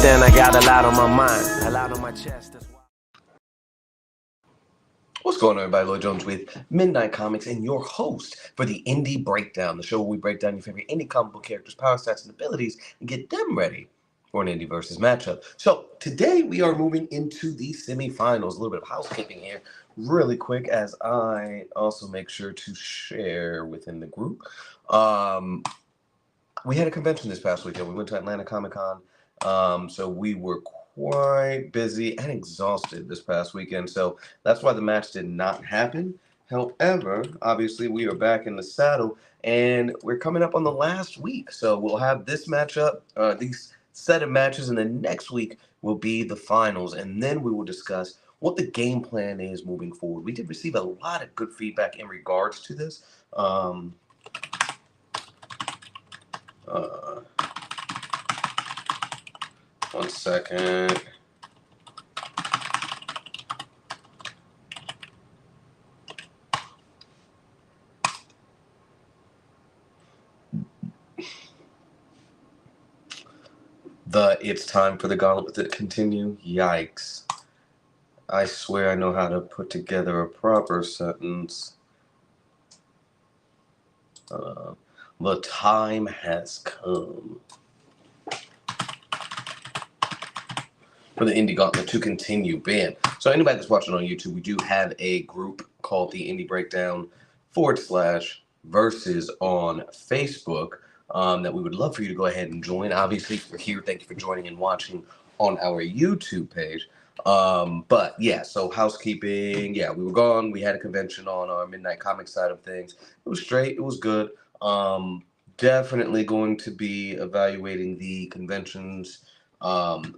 then I got a lot on my mind, a lot on my chest. That's why. What's going on, everybody? Lloyd Jones with Midnight Comics and your host for the Indie Breakdown, the show where we break down your favorite indie comic book characters' power stats and abilities and get them ready for an indie versus matchup. So today we are moving into the semifinals. A little bit of housekeeping here, really quick, as I also make sure to share within the group. We had a convention this past weekend. We went to Atlanta Comic Con, so we were quite busy and exhausted this past weekend. So that's why the match did not happen. However, obviously, we are back in the saddle, and we're coming up on the last week. So we'll have this matchup, these set of matches, and then next week will be the finals, and then we will discuss what the game plan is moving forward. We did receive a lot of good feedback in regards to this. One second. It's time for the Gauntlet to continue. Yikes. I swear I know how to put together a proper sentence. The time has come for the Indie Gauntlet to continue. Bam. So anybody that's watching on YouTube, we do have a group called the Indie Breakdown /versus on Facebook that we would love for you to go ahead and join. Obviously, if you're here, thank you for joining and watching on our YouTube page. But yeah, so housekeeping. Yeah, we were gone. We had a convention on our Midnight Comics side of things. It was straight. It was good. Definitely going to be evaluating the conventions,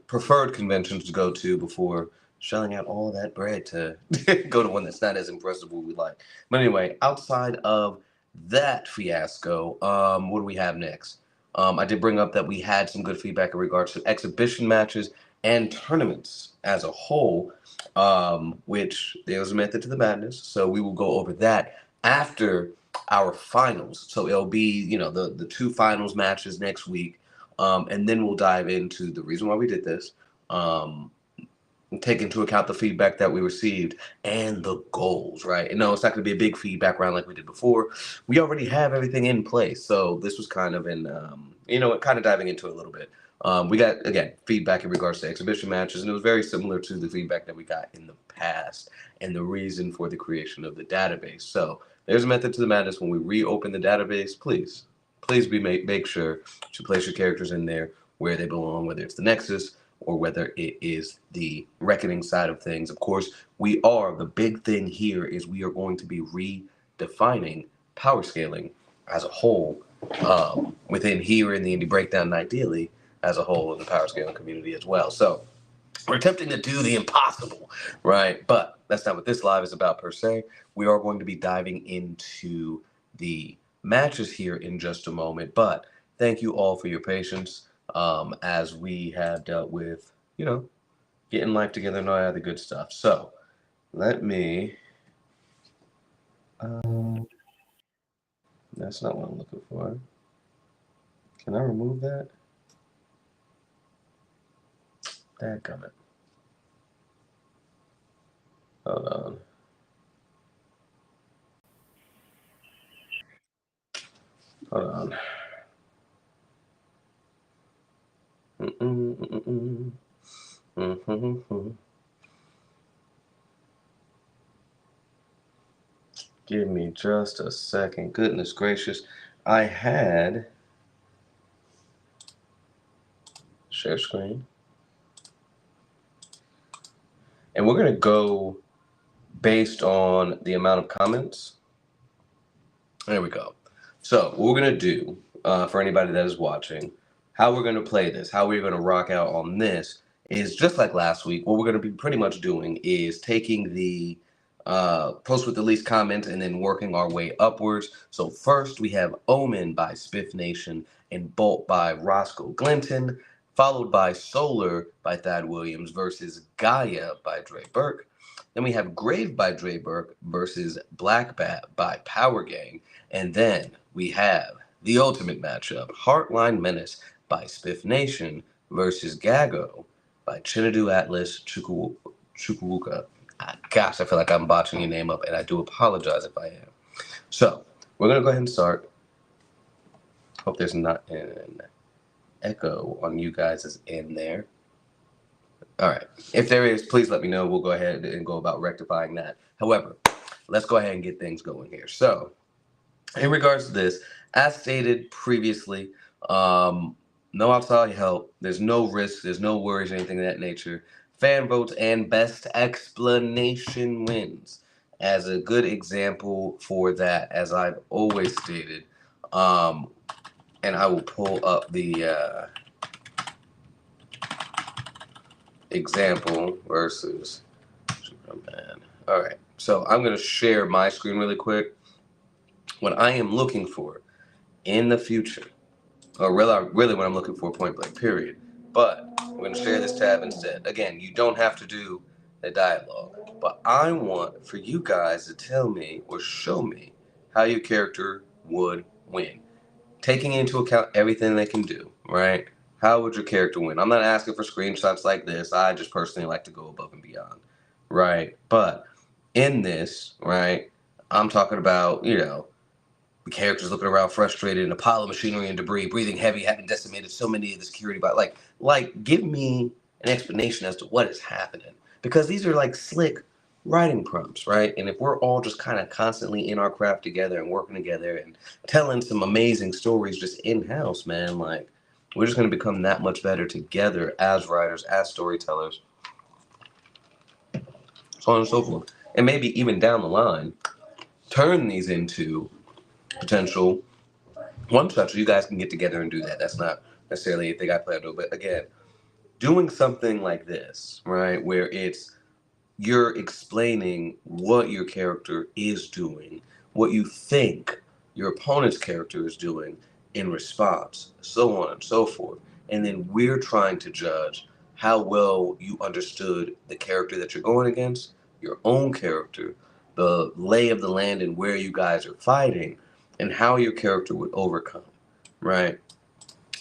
preferred conventions to go to before shelling out all that bread to go to one that's not as impressive as we like. But anyway, outside of that fiasco, what do we have next? I did bring up that we had some good feedback in regards to exhibition matches and tournaments as a whole, which there's a method to the madness. So we will go over that after our finals. So it'll be, the two finals matches next week. And then we'll dive into the reason why we did this, take into account the feedback that we received and the goals, right? And no, it's not going to be a big feedback round like we did before. We already have everything in place. So this was kind of kind of diving into it a little bit. We got, again, feedback in regards to exhibition matches, and it was very similar to the feedback that we got in the past and the reason for the creation of the database. So there's a method to the madness. When we reopen the database, please make sure to place your characters in there where they belong, whether it's the Nexus or whether it is the Reckoning side of things. Of course, the big thing here is we are going to be redefining power scaling as a whole within here in the Indie Breakdown, and ideally as a whole in the power scaling community as well. So we're attempting to do the impossible, right? But that's not what this live is about per se. We are going to be diving into the matches here in just a moment. But thank you all for your patience as we have dealt with, getting life together and all that other good stuff. So let me... that's not what I'm looking for. Can I remove that? Dadgummit. Hold on. Hold on. Give me just a second. Goodness gracious. I had share screen. And we're going to go based on the amount of comments. There we go. So what we're going to do for anybody that is watching, how we're going to play this, how we're going to rock out on this is just like last week. What we're going to be pretty much doing is taking the post with the least comments and then working our way upwards. So first we have Omen by Spiff Nation and Bolt by Roscoe Glinton, followed by Solar by Thad Williams versus Gaia by Dre Burke. Then we have Grave by Dre Burke versus Black Bat by Power Gang. And then we have the ultimate matchup, Heartline Menace by Spiff Nation versus Gago by Chinadu Atlas Chukwuka. Gosh, I feel like I'm botching your name up, and I do apologize if I am. So, we're going to go ahead and start. Hope there's not an echo on you guys' end there. All right. If there is, please let me know. We'll go ahead and go about rectifying that. However, let's go ahead and get things going here. So, in regards to this, as stated previously, no outside help. There's no risk. There's no worries or anything of that nature. Fan votes and best explanation wins. As a good example for that, as I've always stated, and I will pull up the example versus Superman. All right, so I'm going to share my screen really quick. What I am looking for in the future, or really what I'm looking for, point blank, period. But I'm going to share this tab instead. Again, you don't have to do the dialogue, but I want for you guys to tell me or show me how your character would win, taking into account everything they can do, right? How would your character win? I'm not asking for screenshots like this. I just personally like to go above and beyond, right? But in this, right, I'm talking about, the characters looking around frustrated, and a pile of machinery and debris, breathing heavy, having decimated so many of the security. But give me an explanation as to what is happening, because these are like slick writing prompts, right? And if we're all just kind of constantly in our craft together and working together and telling some amazing stories just in house, man, like we're just going to become that much better together as writers, as storytellers, so on and so forth. And maybe even down the line, turn these into potential one shot, so you guys can get together and do that. That's not necessarily a thing I plan to do, but again, doing something like this, right, where you're explaining what your character is doing, what you think your opponent's character is doing in response, so on and so forth, and then we're trying to judge how well you understood the character that you're going against, your own character, the lay of the land and where you guys are fighting, and how your character would overcome, right?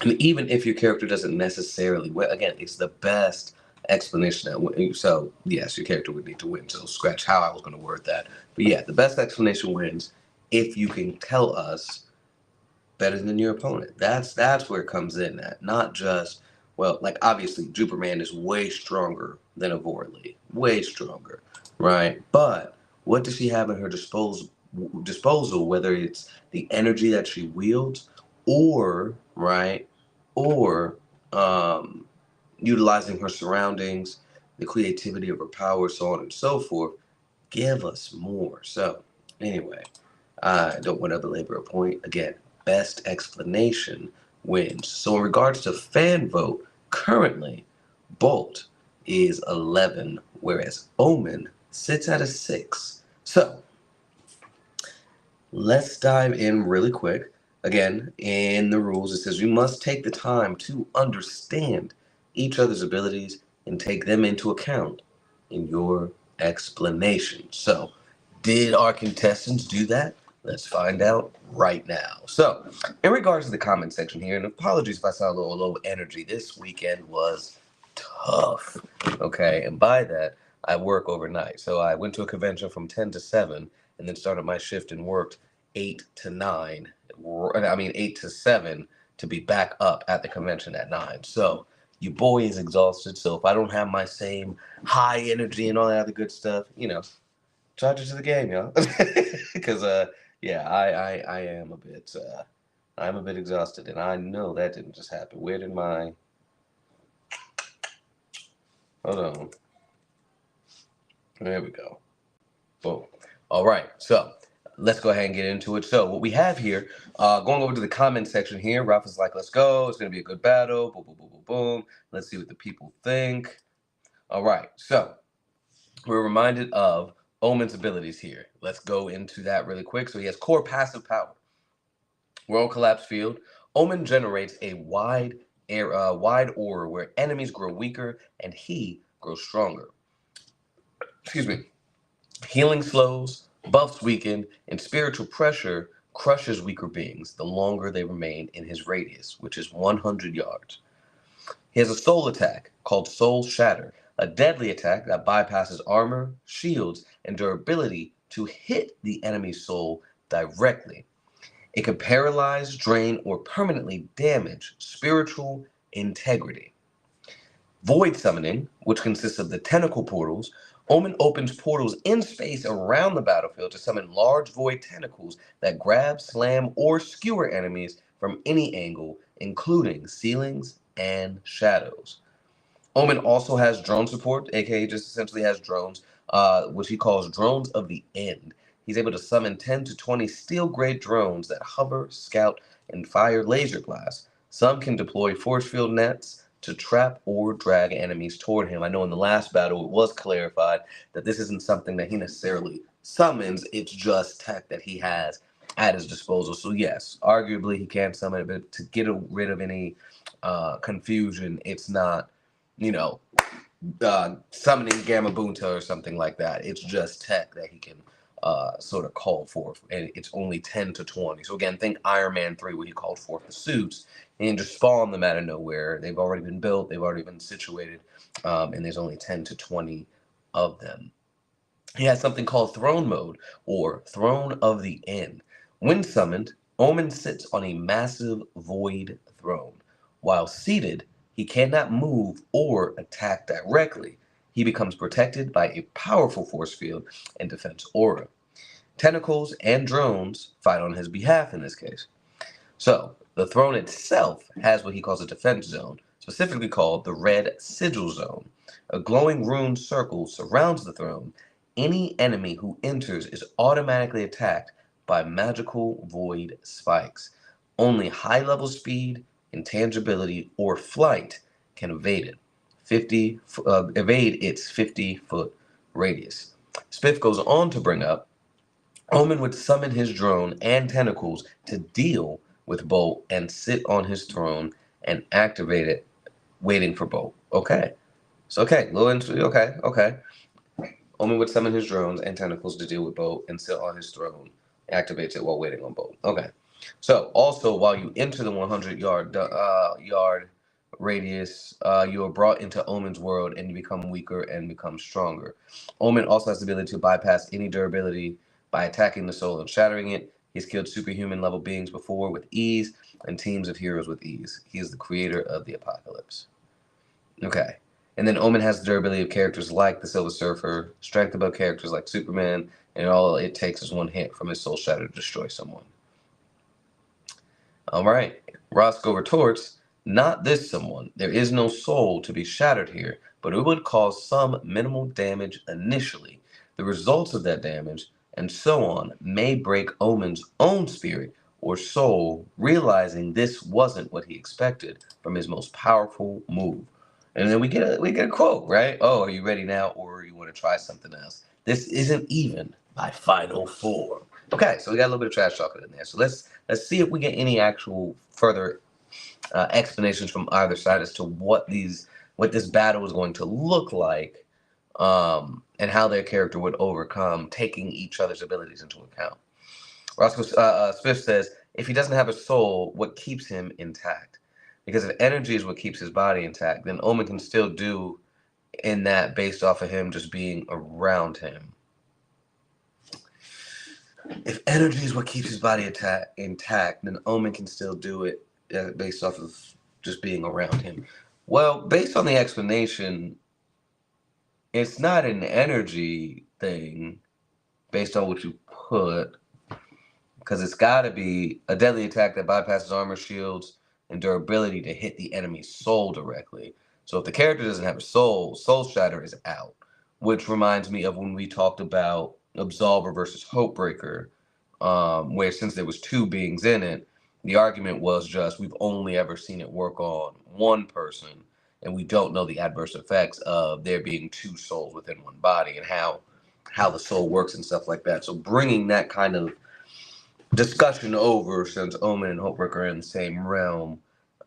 And even if your character doesn't necessarily win, again, it's the best explanation that win. So yes, your character would need to win. So scratch how I was going to word that. But yeah, the best explanation wins if you can tell us better than your opponent. That's where it comes in at. Not just, well, like obviously Superman is way stronger than Avorley. Way stronger, right? But what does she have at her disposal, whether it's the energy that she wields or, right, or utilizing her surroundings, the creativity of her power, so on and so forth. Give us more. So anyway, I don't want to belabor a point. Again, best explanation wins. So in regards to fan vote, currently Bolt is 11, whereas Omen sits at a 6. So let's dive in really quick. Again, in the rules, it says you must take the time to understand each other's abilities and take them into account in your explanation. So, did our contestants do that? Let's find out right now. So, in regards to the comment section here, and apologies if I sound a little low energy, this weekend was tough. Okay, and by that, I work overnight. So, I went to a convention from 10 to 7 and then started my shift and worked 8 to 9. 8 to 7 to be back up at the convention at 9. So, your boy is exhausted. So, if I don't have my same high energy and all that other good stuff, charge it to the game, y'all. Because yeah, I am a bit I'm a bit exhausted, and I know that didn't just happen. Where did my hold on? There we go. Boom. All right, so let's go ahead and get into it. So what we have here, going over to the comment section here, Ralph is like, let's go. It's gonna be a good battle. Boom, boom, boom, boom, boom. Let's see what the people think. All right, so we're reminded of Omen's abilities here. Let's go into that really quick. So he has core passive power. World collapse field. Omen generates a wide aura where enemies grow weaker and he grows stronger. Excuse me. Healing slows, buffs weaken, and spiritual pressure crushes weaker beings the longer they remain in his radius, which is 100 yards. He has a soul attack called Soul Shatter, a deadly attack that bypasses armor, shields, and durability to hit the enemy's soul directly. It can paralyze, drain, or permanently damage spiritual integrity. Void summoning, which consists of the tentacle portals, Omen opens portals in space around the battlefield to summon large void tentacles that grab, slam, or skewer enemies from any angle, including ceilings and shadows. Omen also has drone support, aka just essentially has drones, which he calls drones of the end. He's able to summon 10 to 20 steel grade drones that hover, scout, and fire laser blasts. Some can deploy force field nets to trap or drag enemies toward him. I know in the last battle it was clarified that this isn't something that he necessarily summons, it's just tech that he has at his disposal. So, yes, arguably he can summon it, but to get rid of any confusion, it's not summoning Gamabunta or something like that. It's just tech that he can sort of call forth, and it's only 10 to 20. So again, think Iron Man 3 where he called forth the suits and just spawn them out of nowhere. They've already been built, they've already been situated, and there's only 10 to 20 of them. He has something called Throne Mode, or Throne of the End. When summoned, Omen sits on a massive void throne. While seated, he cannot move or attack directly. He becomes protected by a powerful force field and defense aura. Tentacles and drones fight on his behalf in this case. So, the throne itself has what he calls a defense zone, specifically called the Red Sigil Zone. A glowing rune circle surrounds the throne. Any enemy who enters is automatically attacked by magical void spikes. Only high level speed, intangibility, or flight can evade it. Evade its 50-foot radius. Spiff goes on to bring up Omen would summon his drone and tentacles to deal with Bolt and sit on his throne and activate it, waiting for Bolt. Okay. So, okay, okay. Omen would summon his drones and tentacles to deal with Bolt and sit on his throne, activates it while waiting on Bolt. Okay. So, also, while you enter the 100-yard radius, you are brought into Omen's world and you become weaker and become stronger. Omen also has the ability to bypass any durability by attacking the soul and shattering it. He's killed superhuman level beings before with ease and teams of heroes with ease. He is the creator of the apocalypse. Okay. And then Omen has the durability of characters like the Silver Surfer, strength above characters like Superman, and all it takes is one hit from his soul shatter to destroy someone. All right. Roscoe retorts, not this someone. There is no soul to be shattered here, but it would cause some minimal damage initially. The results of that damage, and so on, may break Omen's own spirit or soul, realizing this wasn't what he expected from his most powerful move. And then we get a quote, right? Oh, are you ready now, or you want to try something else? This isn't even my final form. Okay, so we got a little bit of trash talking in there. So let's see if we get any actual further explanations from either side as to what this battle is going to look like, and how their character would overcome taking each other's abilities into account. Roscoe Smith says, if he doesn't have a soul, what keeps him intact? Because if energy is what keeps his body intact, then Omen can still do in that based off of him just being around him. If energy is what keeps his body intact, then Omen can still do it based off of just being around him. Well, based on the explanation, it's not an energy thing based on what you put, because it's got to be a deadly attack that bypasses armor, shields, and durability to hit the enemy's soul directly. So if the character doesn't have a soul, Soul Shatter is out, which reminds me of when we talked about Absolver versus Hopebreaker, where since there was two beings in it, the argument was just we've only ever seen it work on one person, and we don't know the adverse effects of there being two souls within one body and how the soul works and stuff like that. So bringing that kind of discussion over, since Omen and Hopebreaker are in the same realm,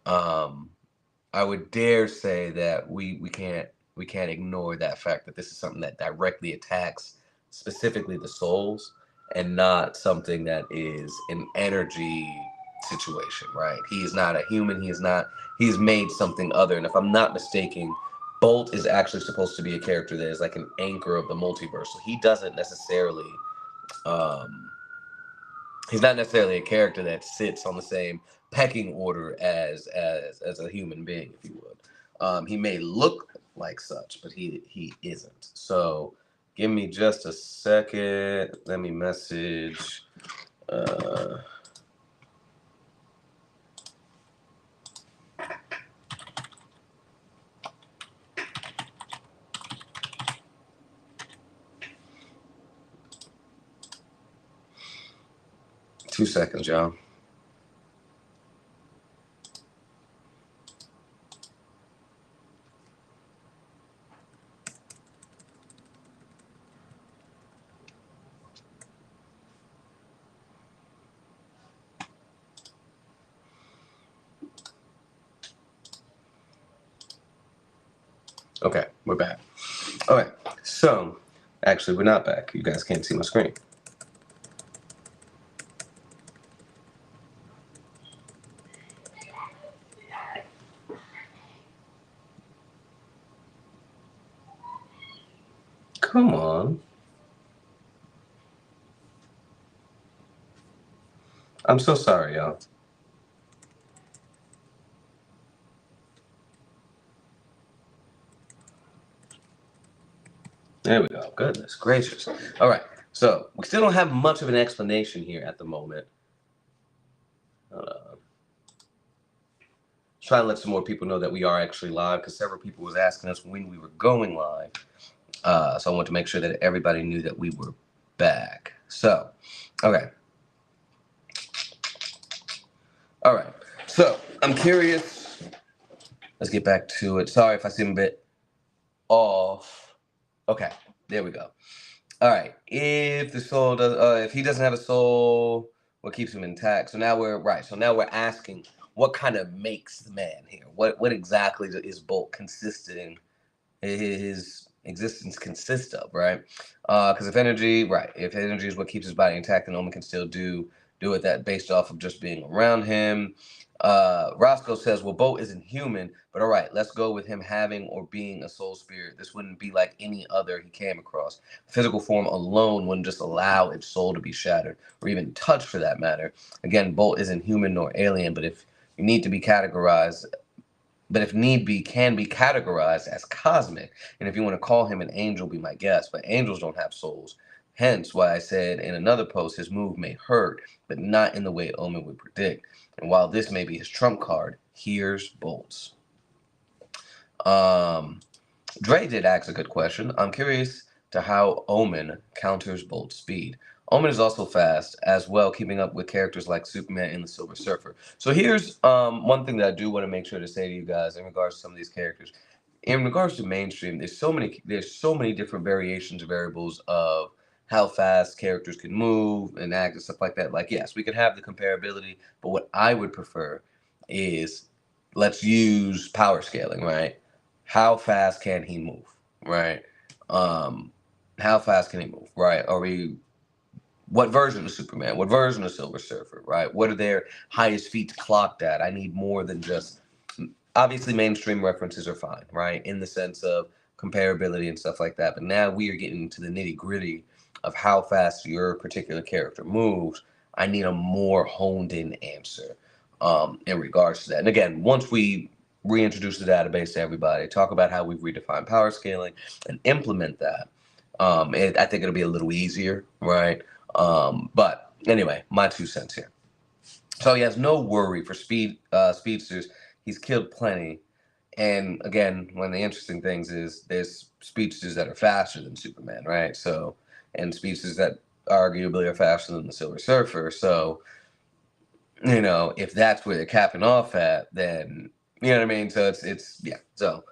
I would dare say that we can't ignore that fact that this is something that directly attacks specifically the souls and not something that is an energy situation, right? He is not a human. He's made something other. And if I'm not mistaken, Bolt is actually supposed to be a character that is like an anchor of the multiverse. So he doesn't necessarily, um, he's not necessarily a character that sits on the same pecking order as a human being, if you would. He may look like such, but he isn't. So give me just a second. Let me message. Uh, 2 seconds, y'all. Okay, we're back. All right, so actually, we're not back. You guys can't see my screen. Come on. I'm so sorry, y'all. There we go. Goodness gracious. All right. So we still don't have much of an explanation here at the moment. Trying to let some more people know that we are actually live because several people was asking us when we were going live. So I want to make sure that everybody knew that we were back. So, okay. All right. So I'm curious. Let's get back to it. Sorry if I seem a bit off. Okay. There we go. All right. If the soul does, if he doesn't have a soul, what keeps him intact? So now we're right. So now we're asking, what kind of makes the man here? What exactly is Bolt consisting? His existence consists of, right? Because if energy is what keeps his body intact, then Omen can still do it that based off of just being around him. Roscoe says, well, Bolt isn't human, but all right, let's go with him having or being a soul spirit. This wouldn't be like any other he came across. Physical form alone wouldn't just allow its soul to be shattered, or even touched for that matter. Again, Bolt isn't human nor alien, but if you need to be categorized, but if need be, can be categorized as cosmic. And if you want to call him an angel, be my guest. But angels don't have souls. Hence why I said in another post, his move may hurt, but not in the way Omen would predict. And while this may be his trump card, here's Bolt's. Dre did ask a good question. I'm curious to how Omen counters Bolt's speed. Omen is also fast as well, keeping up with characters like Superman and the Silver Surfer. So here's one thing that I do want to make sure to say to you guys in regards to some of these characters. In regards to mainstream, there's so many different variations of variables of how fast characters can move and act and stuff like that. Like, yes, we can have the comparability, but what I would prefer is let's use power scaling, right? How fast can he move, right? How fast can he move, right? What version of Superman? What version of Silver Surfer, right? What are their highest feats clocked at? I need more than just, obviously mainstream references are fine, right? In the sense of comparability and stuff like that. But now we are getting into the nitty gritty of how fast your particular character moves. I need a more honed in answer in regards to that. And again, once we reintroduce the database to everybody, talk about how we've redefined power scaling and implement that, I think it'll be a little easier, right? But anyway, my 2 cents here. So he has no worry for speedsters. He's killed plenty. And again, one of the interesting things is there's speedsters that are faster than Superman, right? So, and speedsters that arguably are faster than the Silver Surfer. So, if that's where they're capping off at, then you know what I mean. So it's yeah. So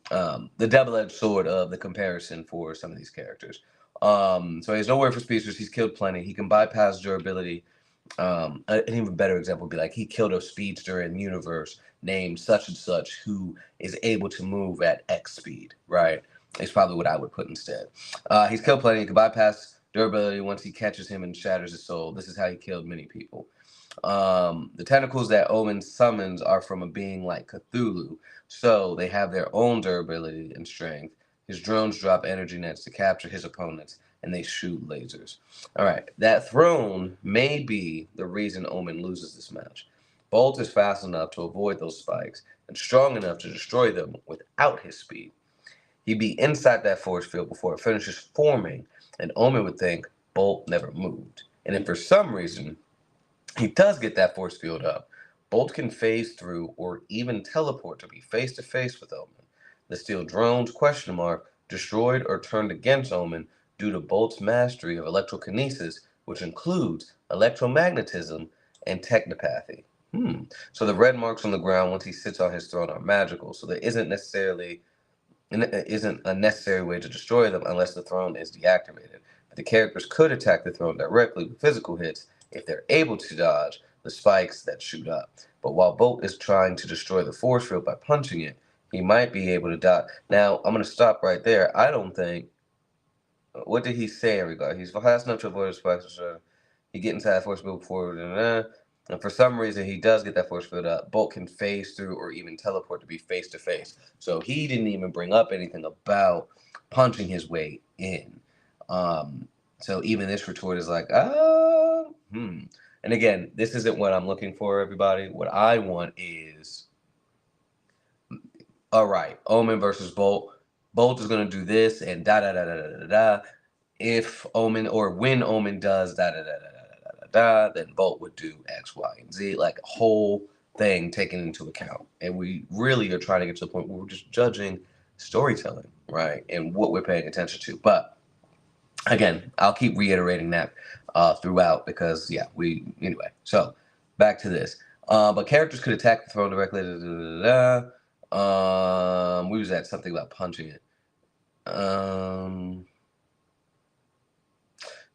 the double-edged sword of the comparison for some of these characters. So he has no worry for speedsters. He's killed plenty. He can bypass durability. An even better example would be like he killed a speedster in universe named such and such who is able to move at X speed, right? Is probably what I would put instead. He's killed plenty. He can bypass Durability once he catches him and shatters his soul. This is how he killed many people. The tentacles that Omen summons are from a being like Cthulhu, so they have their own durability and strength. His drones drop energy nets to capture his opponents, and they shoot lasers. All right, that throne may be the reason Omen loses this match. Bolt is fast enough to avoid those spikes and strong enough to destroy them without his speed. He'd be inside that force field before it finishes forming, and Omen would think Bolt never moved. And if for some reason he does get that force field up, Bolt can phase through or even teleport to be face to face with Omen. The steel drones, question mark, destroyed or turned against Omen due to Bolt's mastery of electrokinesis, which includes electromagnetism and technopathy. So the red marks on the ground once he sits on his throne are magical, so there isn't a necessary way to destroy them unless the throne is deactivated. But the characters could attack the throne directly with physical hits if they're able to dodge the spikes that shoot up. But while Bolt is trying to destroy the force field by punching it, he might be able to dodge. Now, I'm going to stop right there. I don't think. What did he say in regard? He's fast enough to avoid the spikes. He get inside the force field before. And for some reason, he does get that force field up. Bolt can phase through or even teleport to be face to face. So he didn't even bring up anything about punching his way in. So even this retort is like, And again, this isn't what I'm looking for, everybody. What I want is, all right, Omen versus Bolt. Bolt is going to do this and da da da da da da da. If Omen or when Omen does da da da da da da da, then Bolt would do X, Y, and Z, like a whole thing taken into account. And we really are trying to get to the point where we're just judging storytelling, right, and what we're paying attention to. But again, I'll keep reiterating that throughout because anyway. So back to this. But characters could attack the throne directly. We was at something about punching it.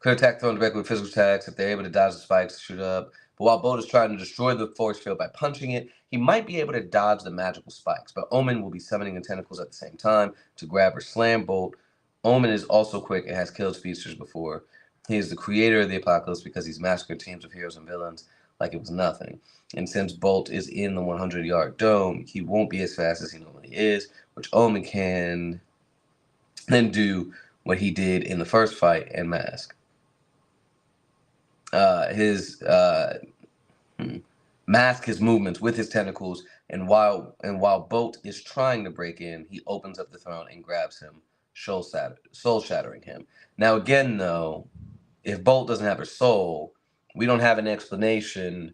Could attack the throne directly with physical attacks if they're able to dodge the spikes, shoot up. But while Bolt is trying to destroy the force field by punching it, he might be able to dodge the magical spikes. But Omen will be summoning the tentacles at the same time to grab or slam Bolt. Omen is also quick and has killed speedsters before. He is the creator of the apocalypse because he's massacred teams of heroes and villains like it was nothing. And since Bolt is in the 100-yard dome, he won't be as fast as he normally is, which Omen can then do what he did in the first fight and mask. Mask his movements with his tentacles, and while Bolt is trying to break in, he opens up the throne and grabs him, soul shattering him. Now again, though, if Bolt doesn't have her soul, we don't have an explanation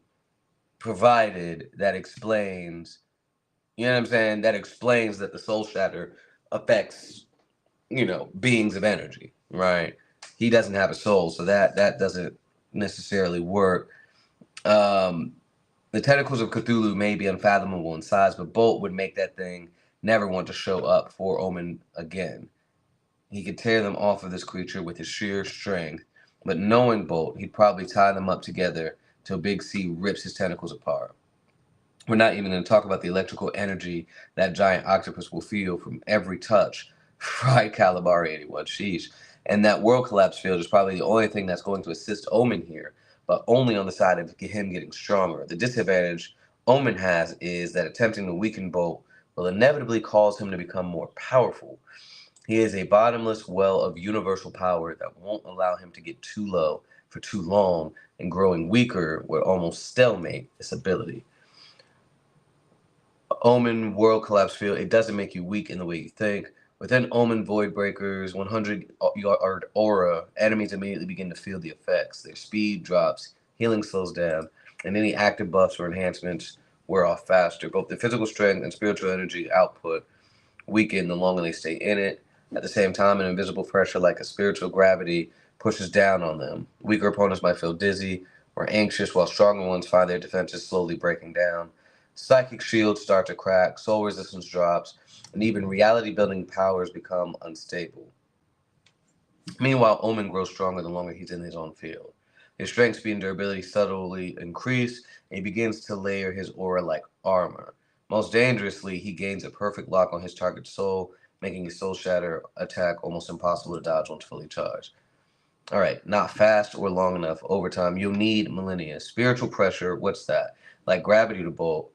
provided that explains, you know what I'm saying, that explains that the soul shatter affects, beings of energy, right? He doesn't have a soul, so that doesn't necessarily work. The tentacles of Cthulhu may be unfathomable in size, but Bolt would make that thing never want to show up for Omen again. He could tear them off of this creature with his sheer strength, but knowing Bolt, he'd probably tie them up together till Big C rips his tentacles apart. We're not even going to talk about the electrical energy that giant octopus will feel from every touch. Right, Calibari 81, sheesh. And that world collapse field is probably the only thing that's going to assist Omen here, but only on the side of him getting stronger. The disadvantage Omen has is that attempting to weaken Bolt will inevitably cause him to become more powerful. He is a bottomless well of universal power that won't allow him to get too low for too long, and growing weaker would almost stalemate this ability. Omen World Collapse Field, it doesn't make you weak in the way you think. Within Omen Void Breaker's 100-yard aura, enemies immediately begin to feel the effects. Their speed drops, healing slows down, and any active buffs or enhancements wear off faster. Both the physical strength and spiritual energy output weaken the longer they stay in it. At the same time, an invisible pressure like a spiritual gravity pushes down on them. Weaker opponents might feel dizzy or anxious, while stronger ones find their defenses slowly breaking down. Psychic shields start to crack, soul resistance drops, and even reality-building powers become unstable. Meanwhile, Omen grows stronger the longer he's in his own field. His strength, speed, and durability subtly increase, and he begins to layer his aura like armor. Most dangerously, he gains a perfect lock on his target's soul, making his soul shatter attack almost impossible to dodge once fully charged. All right, not fast or long enough over time. You'll need millennia. Spiritual pressure, what's that? Like gravity to bolt.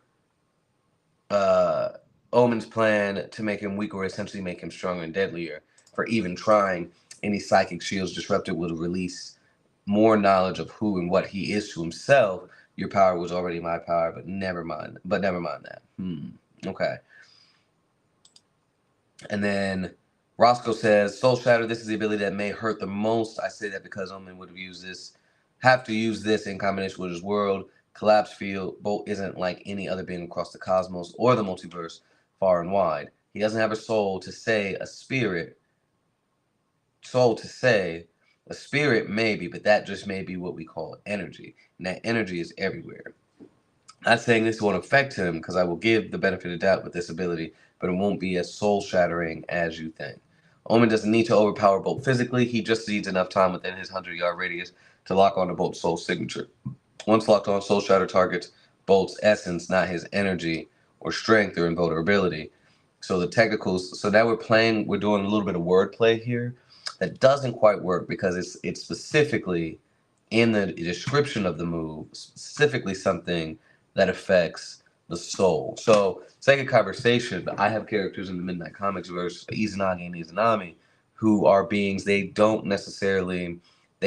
Uh, Omen's plan to make him weaker, or essentially make him stronger and deadlier. For even trying, any psychic shields disrupted will release more knowledge of who and what he is to himself. Your power was already my power, but never mind. But never mind that. Okay. And then Roscoe says, Soul Shatter, this is the ability that may hurt the most. I say that because Omen would have to use this in combination with his world. Collapse field, Bolt isn't like any other being across the cosmos or the multiverse, far and wide. He doesn't have a soul to say a spirit. A spirit maybe, but that just may be what we call energy. And that energy is everywhere. Not saying this won't affect him, because I will give the benefit of doubt with this ability, but it won't be as soul-shattering as you think. Omen doesn't need to overpower Bolt physically. He just needs enough time within his 100-yard radius to lock onto Bolt's soul signature. Once locked on, Soul Shatter targets Bolt's essence, not his energy or strength or invulnerability. So the technicals. So now we're doing a little bit of wordplay here that doesn't quite work, because it's specifically in the description of the move, specifically something that affects the soul. So, sake of conversation, I have characters in the Midnight Comics verse, Izanagi and Izanami, who are beings they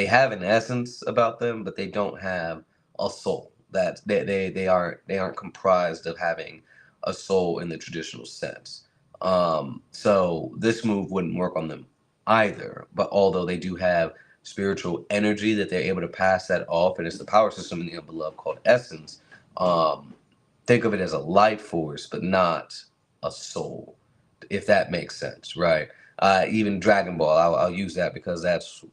have an essence about them, but they don't have a soul. That they aren't comprised of having a soul in the traditional sense. So this move wouldn't work on them either. But although they do have spiritual energy that they're able to pass that off, and it's the power system in the Beloved called Essence. Think of it as a life force, but not a soul, if that makes sense, right? Even Dragon Ball, I'll use that because that's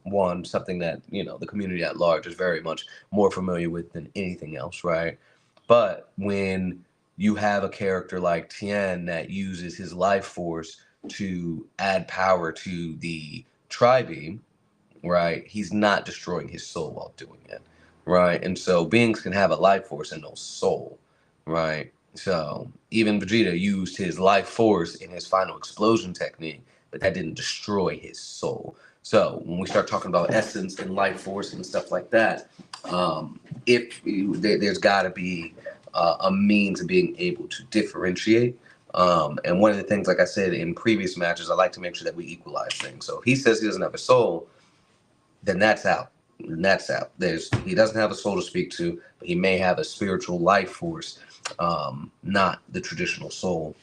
something that the community at large is very much more familiar with than anything else, right? But when you have a character like Tien that uses his life force to add power to the tri-beam, right? He's not destroying his soul while doing it, right? And so beings can have a life force and no soul, right? So even Vegeta used his life force in his final explosion technique, but that didn't destroy his soul. So when we start talking about essence and life force and stuff like that, there's got to be a means of being able to differentiate. And one of the things, like I said in previous matches, I like to make sure that we equalize things. So if he says he doesn't have a soul, then that's out. He doesn't have a soul to speak to, but he may have a spiritual life force, not the traditional soul,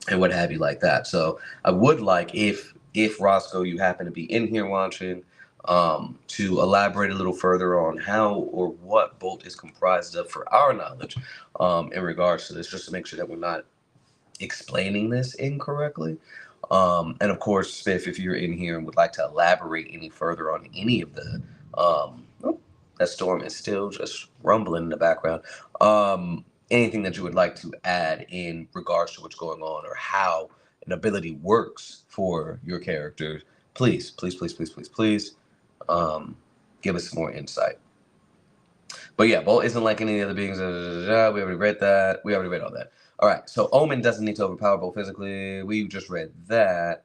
and what have you like that. So I would like, if Roscoe, you happen to be in here watching, to elaborate a little further on how or what Bolt is comprised of for our knowledge, in regards to this, just to make sure that we're not explaining this incorrectly. And of course, if you're in here and would like to elaborate any further on any of the, that storm is still just rumbling in the background. Anything that you would like to add in regards to what's going on or how an ability works for your characters, please, give us some more insight. But yeah, Bolt isn't like any other beings. We already read that. We already read all that. All right, so Omen doesn't need to overpower Bolt physically. We just read that.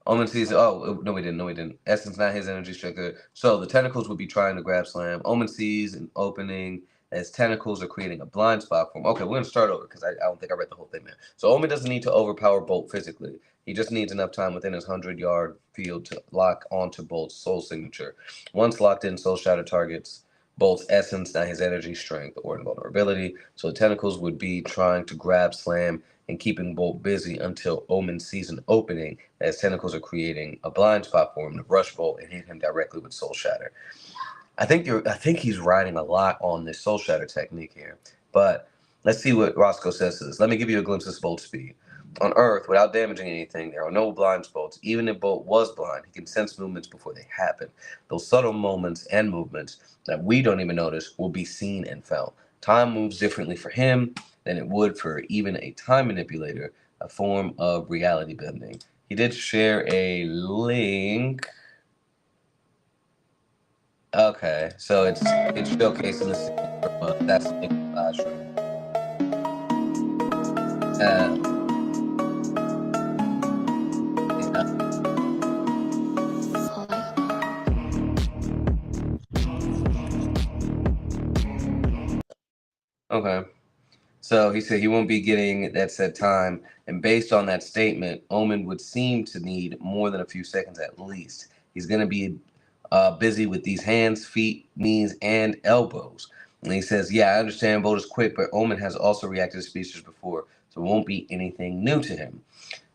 Omen sees. Oh, no, we didn't. No, we didn't. Essence, not his energy stricter. So the tentacles would be trying to grab Slam. Omen sees an opening as tentacles are creating a blind spot for him. Okay, we're going to start over because I don't think I read the whole thing, man. So Omen doesn't need to overpower Bolt physically. He just needs enough time within his 100-yard field to lock onto Bolt's soul signature. Once locked in, Soul Shatter targets Bolt's essence, not his energy, strength, or invulnerability. So the tentacles would be trying to grab Slam and keeping Bolt busy until Omen sees an opening as tentacles are creating a blind spot for him to rush Bolt and hit him directly with Soul Shatter. I think he's riding a lot on this Soul Shatter technique here. But let's see what Roscoe says to this. Let me give you a glimpse of Bolt's speed. On Earth, without damaging anything, there are no blind spots. Even if Bolt was blind, he can sense movements before they happen. Those subtle moments and movements that we don't even notice will be seen and felt. Time moves differently for him than it would for even a time manipulator, a form of reality bending. He did share a link. Okay, so it's showcasing the scene, but that's in the classroom. Okay. So he said he won't be getting that set time, and based on that statement, Omen would seem to need more than a few seconds at least. He's going to be busy with these hands, feet, knees, and elbows. And he says, "Yeah, I understand Bolt is quick, but Omen has also reacted to speeches before, so it won't be anything new to him."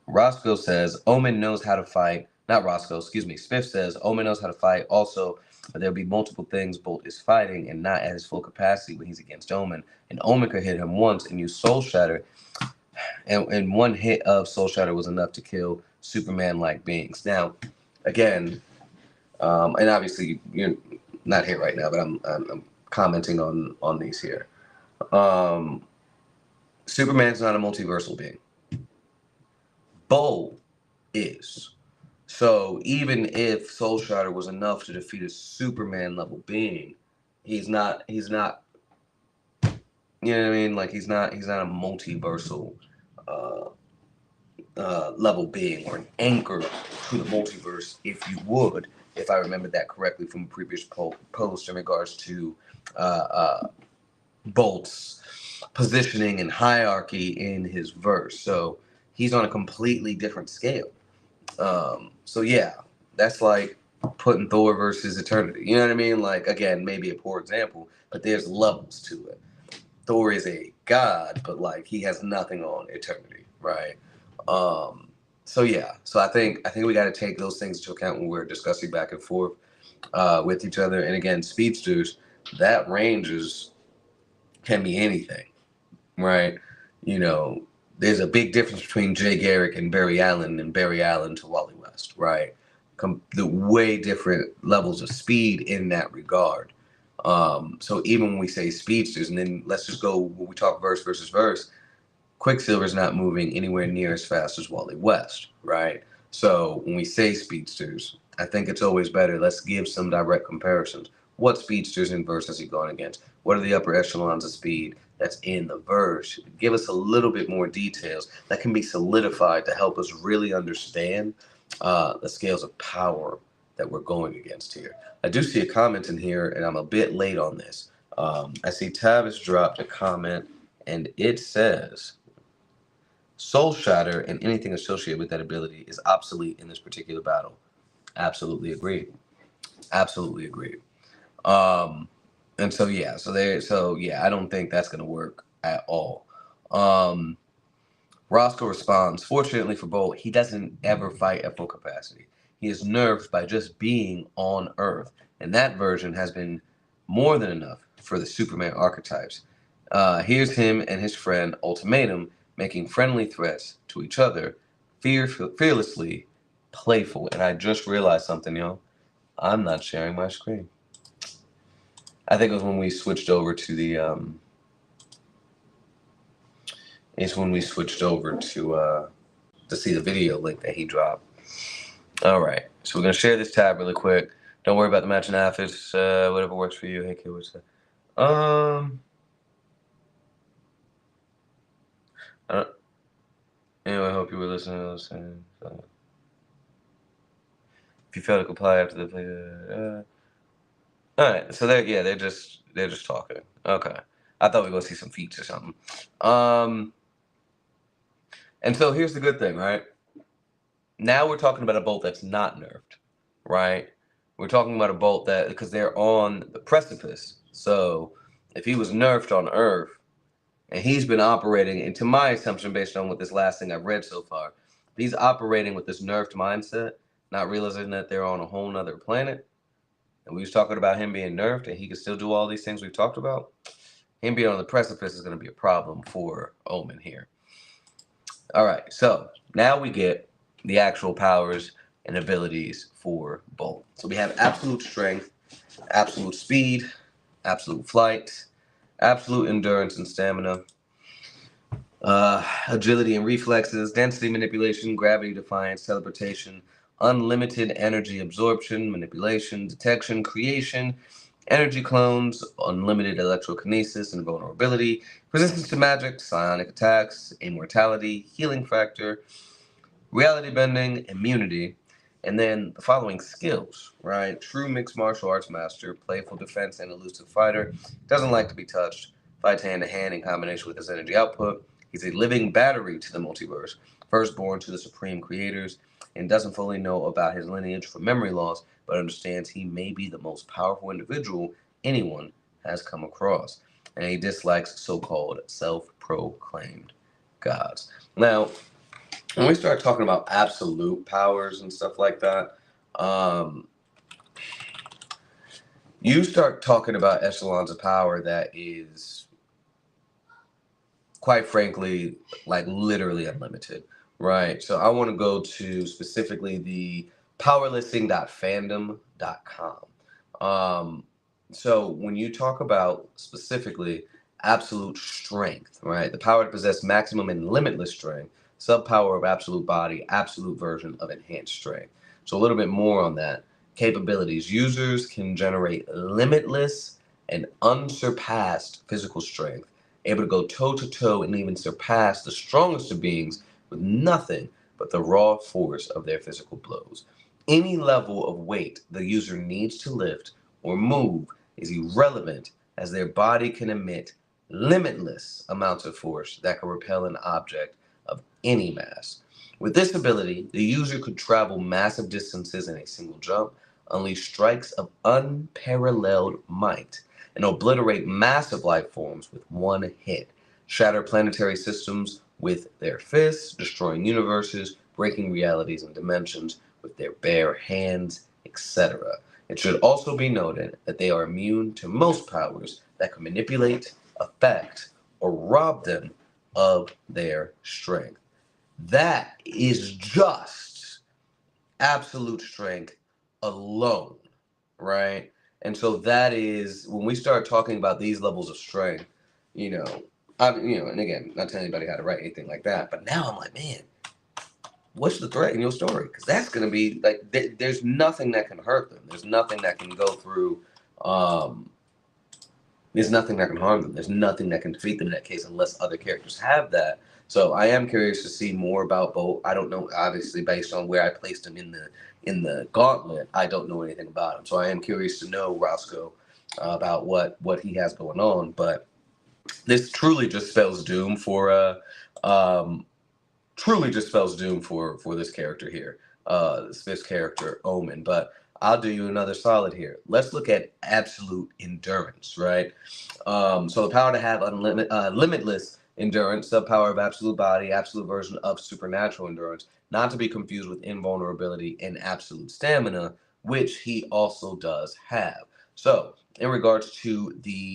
Roscoe says Omen knows how to fight. Not Roscoe, excuse me. Smith says Omen knows how to fight. Also, but there'll be multiple things Bolt is fighting and not at his full capacity when he's against Omen. And Omen could hit him once and use Soul Shatter. And one hit of Soul Shatter was enough to kill Superman-like beings. Now, again, and obviously you're not here right now, but I'm commenting on these here. Superman's not a multiversal being. Bolt is. So even if Soul Shatter was enough to defeat a Superman level being, he's not you know what I mean? Like he's not a multiversal uh, level being or an anchor to the multiverse, if you would, if I remember that correctly from a previous post in regards to uh, uh, Bolt's positioning and hierarchy in his verse. So he's on a completely different scale. So yeah, that's like putting Thor versus Eternity. You know what I mean? Like again, maybe a poor example, but there's levels to it. Thor is a god, but like he has nothing on Eternity, right? Um, so yeah, so I think we got to take those things into account when we're discussing back and forth with each other. And again, speedsters, that range can be anything, right? You know, there's a big difference between Jay Garrick and Barry Allen to Wally West, right? The way different levels of speed in that regard. So even when we say speedsters, and then let's just go when we talk verse versus verse, Quicksilver's not moving anywhere near as fast as Wally West, right? So when we say speedsters, I think it's always better. Let's give some direct comparisons. What speedsters in verse has he gone against? What are the upper echelons of speed that's in the verse? Give us a little bit more details that can be solidified to help us really understand the scales of power that we're going against here. I do see a comment in here, and I'm a bit late on this. I see Tab has dropped a comment, and it says, Soul Shatter and anything associated with that ability is obsolete in this particular battle. Absolutely agree. Absolutely agree. Um, and so yeah, I don't think that's gonna work at all. Um, Roscoe responds, fortunately for Bolt, he doesn't ever fight at full capacity. He is nerfed by just being on Earth, and that version has been more than enough for the Superman archetypes. Here's him and his friend Ultimatum making friendly threats to each other, fearlessly playful. And I just realized something, y'all. I'm not sharing my screen. I think it was when we switched over to the it's when we switched over to see the video link that he dropped. All right, so we're gonna share this tab really quick. Don't worry about the matching outfits. Whatever works for you. Hey, kid, what's that? Anyway, I hope you were listening to this. If you fail to comply after the play, all right. So they're just talking. Okay, I thought we were gonna see some feats or something. And so here's the good thing, right? Now we're talking about a bolt that's not nerfed, right? We're talking about a bolt that, because they're on the precipice. So if he was nerfed on Earth and he's been operating, and to my assumption, based on what this last thing I've read so far, he's operating with this nerfed mindset, not realizing that they're on a whole nother planet. And we was talking about him being nerfed and he could still do all these things we've talked about. Him being on the precipice is going to be a problem for Omen here. All right, so now we get the actual powers and abilities for Bolt. So we have absolute strength, absolute speed, absolute flight, absolute endurance and stamina, agility and reflexes, density manipulation, gravity defiance, teleportation, unlimited energy absorption, manipulation, detection, creation, energy clones, unlimited electrokinesis and vulnerability, resistance to magic, psionic attacks, immortality, healing factor, reality bending, immunity, and then the following skills, right? True mixed martial arts master, playful defense and elusive fighter, doesn't like to be touched, fights hand to hand in combination with his energy output. He's a living battery to the multiverse, firstborn to the supreme creators, and doesn't fully know about his lineage from memory loss, but understands he may be the most powerful individual anyone has come across. And he dislikes so-called self-proclaimed gods. Now, when we start talking about absolute powers and stuff like that, you start talking about echelons of power that is, quite frankly, like literally unlimited, right? So I want to go to specifically the powerlifting.fandom.com. So when you talk about specifically absolute strength, right? The power to possess maximum and limitless strength, subpower of absolute body, absolute version of enhanced strength. So a little bit more on that. Capabilities. Users can generate limitless and unsurpassed physical strength, able to go toe to toe and even surpass the strongest of beings with nothing but the raw force of their physical blows. Any level of weight the user needs to lift or move is irrelevant, as their body can emit limitless amounts of force that can repel an object of any mass. With this ability, the user could travel massive distances in a single jump, unleash strikes of unparalleled might, and obliterate massive life forms with one hit, shatter planetary systems with their fists, destroying universes, breaking realities and dimensions with their bare hands, etc. It should also be noted that they are immune to most powers that can manipulate, affect, or rob them of their strength. That is just absolute strength alone, right? And so that is when we start talking about these levels of strength, and again, not telling anybody how to write anything like that, but now I'm like, man, what's the threat in your story? Because that's going to be like, there's nothing that can hurt them. There's nothing that can go through. There's nothing that can harm them. There's nothing that can defeat them in that case, unless other characters have that. So I am curious to see more about Bolt. I don't know, obviously, based on where I placed him in the Gauntlet. I don't know anything about him. So I am curious to know Roscoe about what he has going on. But this truly just spells doom for this character here, this character Omen. But I'll do you another solid here. Let's look at absolute endurance, right? So the power to have limitless endurance, subpower of absolute body, absolute version of supernatural endurance, not to be confused with invulnerability and absolute stamina, which he also does have. So in regards to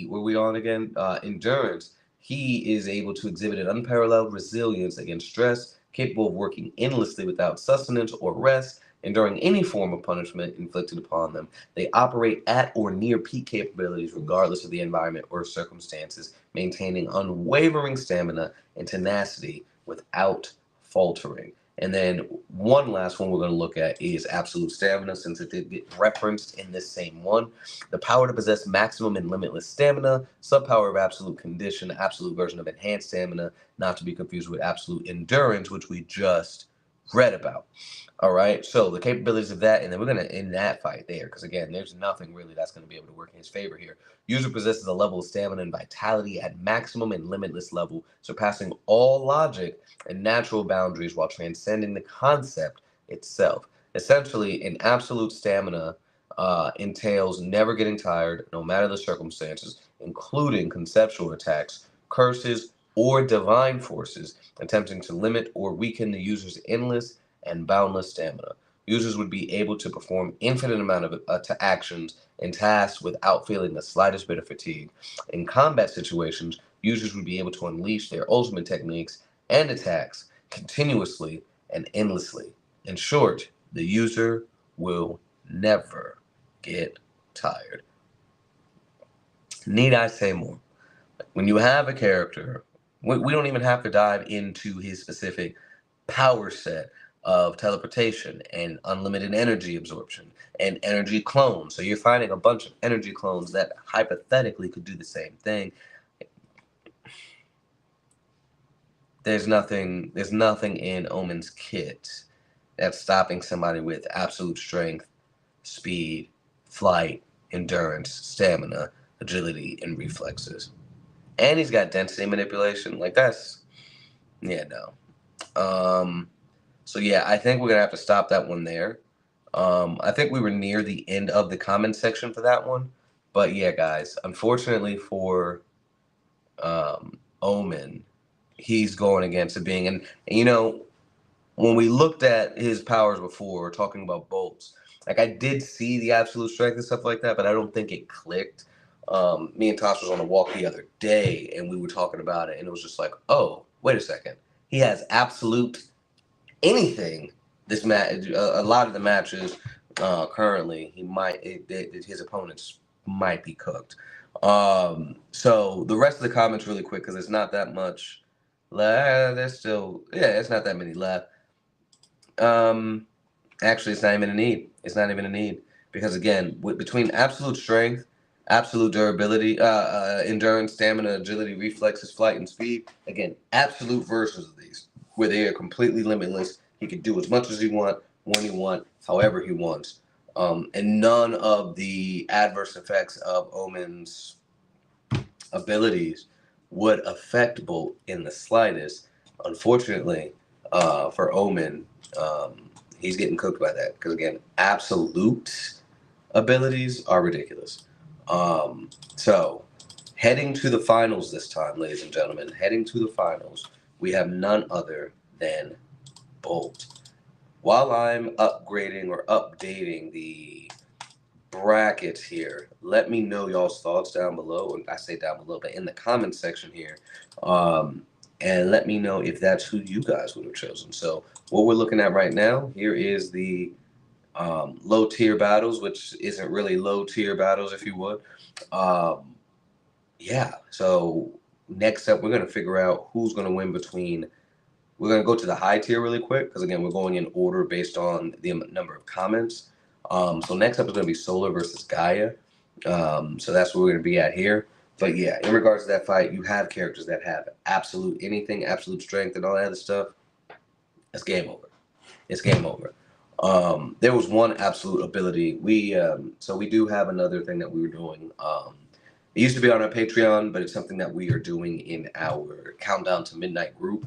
where we on again, endurance, he is able to exhibit an unparalleled resilience against stress, capable of working endlessly without sustenance or rest, enduring any form of punishment inflicted upon them. They operate at or near peak capabilities regardless of the environment or circumstances, maintaining unwavering stamina and tenacity without faltering. And then one last one we're going to look at is absolute stamina, since it did get referenced in this same one. The power to possess maximum and limitless stamina, subpower of absolute condition, absolute version of enhanced stamina, not to be confused with absolute endurance, which we just read about. All right, so the capabilities of that, and then we're going to end that fight there, because again, there's nothing really that's going to be able to work in his favor here. User possesses a level of stamina and vitality at maximum and limitless level, surpassing all logic and natural boundaries while transcending the concept itself. Essentially, an absolute stamina entails never getting tired, no matter the circumstances, including conceptual attacks, curses, or divine forces, attempting to limit or weaken the user's endless and boundless stamina. Users would be able to perform infinite amount of actions and tasks without feeling the slightest bit of fatigue. In combat situations, users would be able to unleash their ultimate techniques and attacks continuously and endlessly. In short, the user will never get tired. Need I say more? When you have a character, we don't even have to dive into his specific power set of teleportation and unlimited energy absorption and energy clones. So you're finding a bunch of energy clones that hypothetically could do the same thing. There's nothing in Omen's kit that's stopping somebody with absolute strength, speed, flight, endurance, stamina, agility, and reflexes. and he's got density manipulation. Like that's, yeah, no. So yeah, I think we're gonna have to stop that one there. I think we were near the end of the comment section for that one, but yeah, guys, unfortunately for Omen, he's going against a being, and you know, when we looked at his powers before, talking about bolts, like I did see the absolute strength and stuff like that, but I don't think it clicked. Me and Tosh was on a walk the other day, and we were talking about it, and it was just like, oh, wait a second, he has absolute anything. This match, a lot of the matches currently, his opponents might be cooked. So the rest of the comments really quick because it's not that much left. There's still, yeah, it's not that many left. Actually, it's not even a need. It's not even a need because again, between absolute strength, absolute durability, endurance, stamina, agility, reflexes, flight, and speed. Again, absolute versions of these where they are completely limitless. He can do as much as he want, when he want, however he wants, and none of the adverse effects of Omen's abilities would affect Bolt in the slightest. Unfortunately, for Omen, he's getting cooked by that because again, absolute abilities are ridiculous. So heading to the finals this time, ladies and gentlemen, heading to the finals, we have none other than Bolt. While I'm upgrading or updating the brackets here, let me know y'all's thoughts down below. And I say down below, but in the comments section here. And let me know if that's who you guys would have chosen. So what we're looking at right now, here is the low tier battles, which isn't really low tier battles, if you would. Yeah, so next up, we're going to figure out who's going to win between. We're going to go to the high tier really quick because, again, we're going in order based on the number of comments. So next up is going to be Solar versus Gaia. So that's where we're going to be at here. But yeah, in regards to that fight, you have characters that have absolute anything, absolute strength, and all that other stuff. It's game over. It's game over. There was one absolute ability. So we do have another thing that we were doing. It used to be on our Patreon, but it's something that we are doing in our Countdown to Midnight group,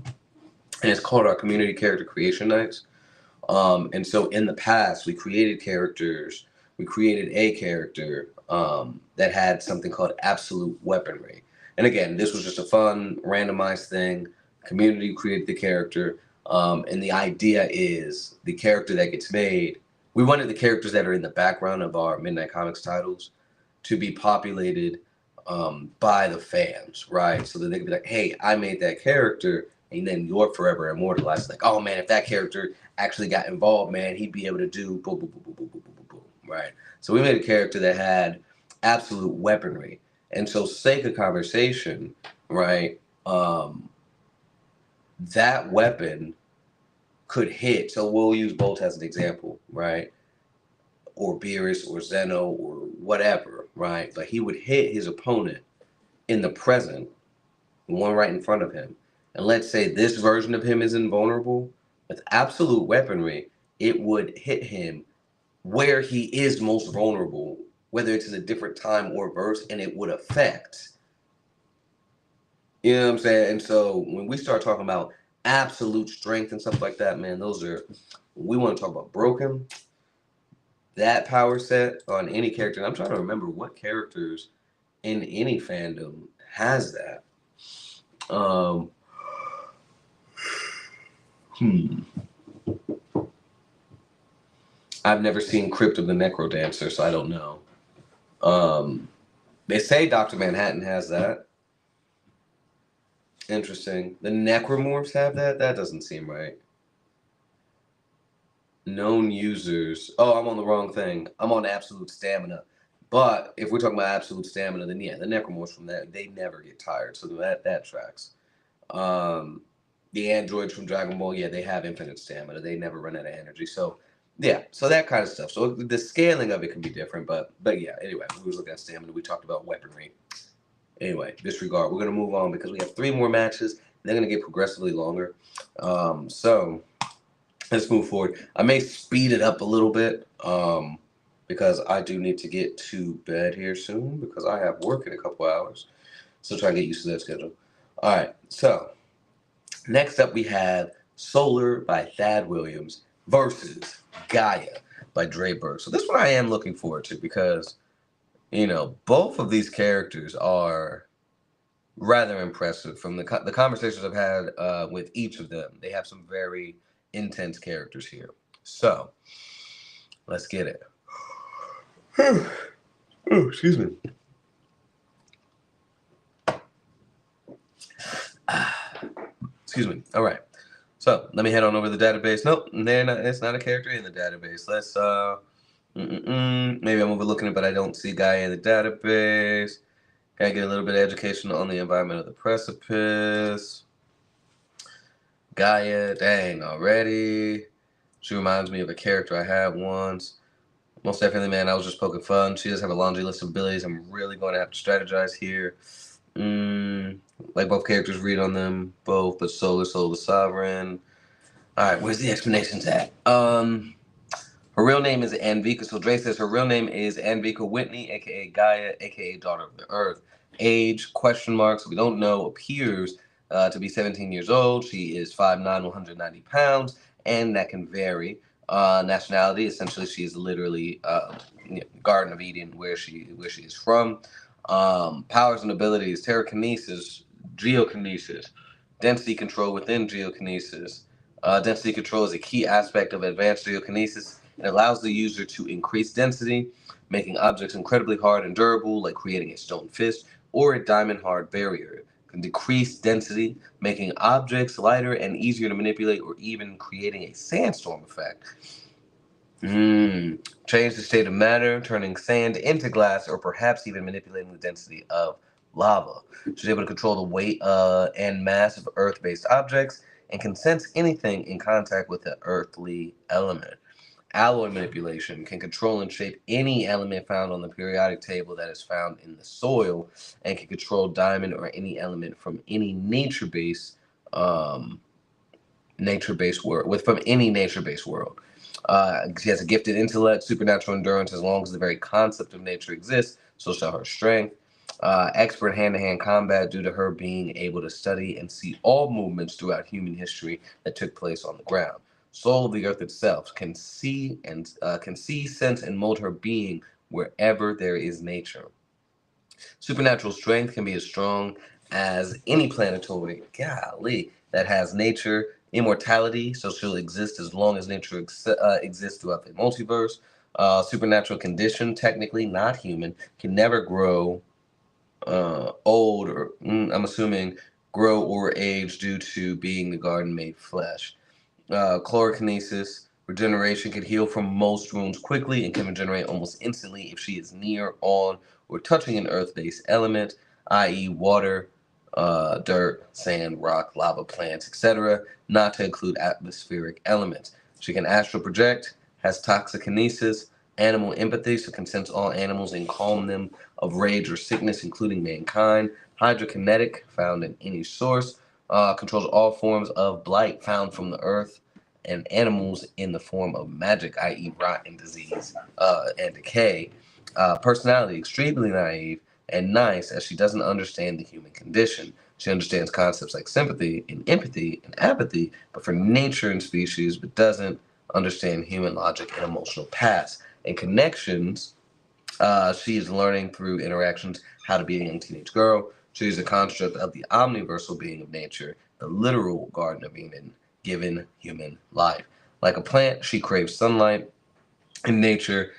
and it's called our Community Character Creation Nights. And so in the past, we created characters. We created a character that had something called absolute weaponry. And again, this was just a fun, randomized thing. Community created the character. And the idea is the character that gets made. We wanted the characters that are in the background of our Midnight Comics titles to be populated by the fans, right? So that they can be like, hey, I made that character, and then you're forever immortalized. Like, oh man, if that character actually got involved, man, he'd be able to do boom, boom, boom, boom, boom, boom, boom, boom, right? So we made a character that had absolute weaponry. And so, sake of conversation, right? That weapon could hit. So we'll use Bolt as an example, right? Or Beerus or Zeno or whatever, right? But he would hit his opponent in the present, one right in front of him. And let's say this version of him is invulnerable. With absolute weaponry, it would hit him where he is most vulnerable, whether it's in a different time or verse, and it would affect. You know what I'm saying? And so when we start talking about absolute strength and stuff like that, man, those are, we want to talk about broken. That power set on any character, and I'm trying to remember what characters in any fandom has that. I've never seen Crypt of the Necrodancer, so I don't know. They say Dr. Manhattan has that. Interesting. The Necromorphs have that? That doesn't seem right. Known users. Oh, I'm on the wrong thing. I'm on absolute stamina. But if we're talking about absolute stamina, then yeah, the Necromorphs from that, they never get tired. So that tracks. The androids from Dragon Ball, yeah, they have infinite stamina. They never run out of energy. So yeah, so that kind of stuff. So the scaling of it can be different, but yeah. Anyway, we were looking at stamina. We talked about weaponry. Anyway, disregard. We're gonna move on because we have 3 more matches. They're gonna get progressively longer. So let's move forward. I may speed it up a little bit because I do need to get to bed here soon because I have work in a couple hours. Still trying to get used to that schedule. All right, so next up we have Solar by Thad Williams versus Gaia by Dre Burke. So this one I am looking forward to because, both of these characters are rather impressive. From the conversations I've had with each of them, they have some very intense characters here. So let's get it. Oh, excuse me. Excuse me. All right. So let me head on over to the database. Nope, it's not a character in the database. Let's maybe I'm overlooking it, but I don't see Gaia in the database. Gotta get a little bit of education on the environment of the precipice. Gaia, dang, already. She reminds me of a character I had once. Most definitely, man, I was just poking fun. She does have a laundry list of abilities. I'm really going to have to strategize here. Like both characters read on them, both, but Solar the Sovereign. All right, where's the explanations at? Her real name is Anvika. So Dre says her real name is Anvika Whitney, aka Gaia, aka Daughter of the Earth. Age, question marks, we don't know, appears to be 17 years old. She is 5'9", 190 pounds, and that can vary. Nationality, essentially, she is literally Garden of Eden, where she is from. Powers and abilities: telekinesis, geokinesis, density control within geokinesis. Density control is a key aspect of advanced geokinesis. It allows the user to increase density, making objects incredibly hard and durable, like creating a stone fist or a diamond hard barrier. It can decrease density, making objects lighter and easier to manipulate, or even creating a sandstorm effect. Change the state of matter, turning sand into glass, or perhaps even manipulating the density of lava. She's able to control the weight and mass of Earth-based objects and can sense anything in contact with the earthly element. Alloy manipulation can control and shape any element found on the periodic table that is found in the soil, and can control diamond or any element from any nature-based world. She has a gifted intellect, supernatural endurance. As long as the very concept of nature exists, so shall her strength. Expert hand-to-hand combat due to her being able to study and see all movements throughout human history that took place on the ground. Soul of the earth itself can see, sense, and mold her being wherever there is nature. Supernatural strength can be as strong as any planetoid, that has nature. Immortality, so she'll exist as long as nature exists throughout the multiverse. Supernatural condition, technically not human, can never grow old, or I'm assuming grow or age due to being the garden made flesh. Chlorokinesis, regeneration, can heal from most wounds quickly and can regenerate almost instantly if she is near, on, or touching an earth-based element, i.e. water, dirt, sand, rock, lava, plants, etc., not to include atmospheric elements. She can astral project, has toxikinesis, animal empathy, so can sense all animals and calm them of rage or sickness, including mankind. Hydrokinetic, found in any source, controls all forms of blight found from the earth and animals in the form of magic, i.e. rot and disease and decay. Personality, extremely naive and nice, as she doesn't understand the human condition. She understands concepts like sympathy and empathy and apathy, but for nature and species, but doesn't understand human logic and emotional paths. And connections, she is learning through interactions how to be a young teenage girl. She is a construct of the omniversal being of nature, the literal Garden of Eden, given human life. Like a plant, she craves sunlight and nature.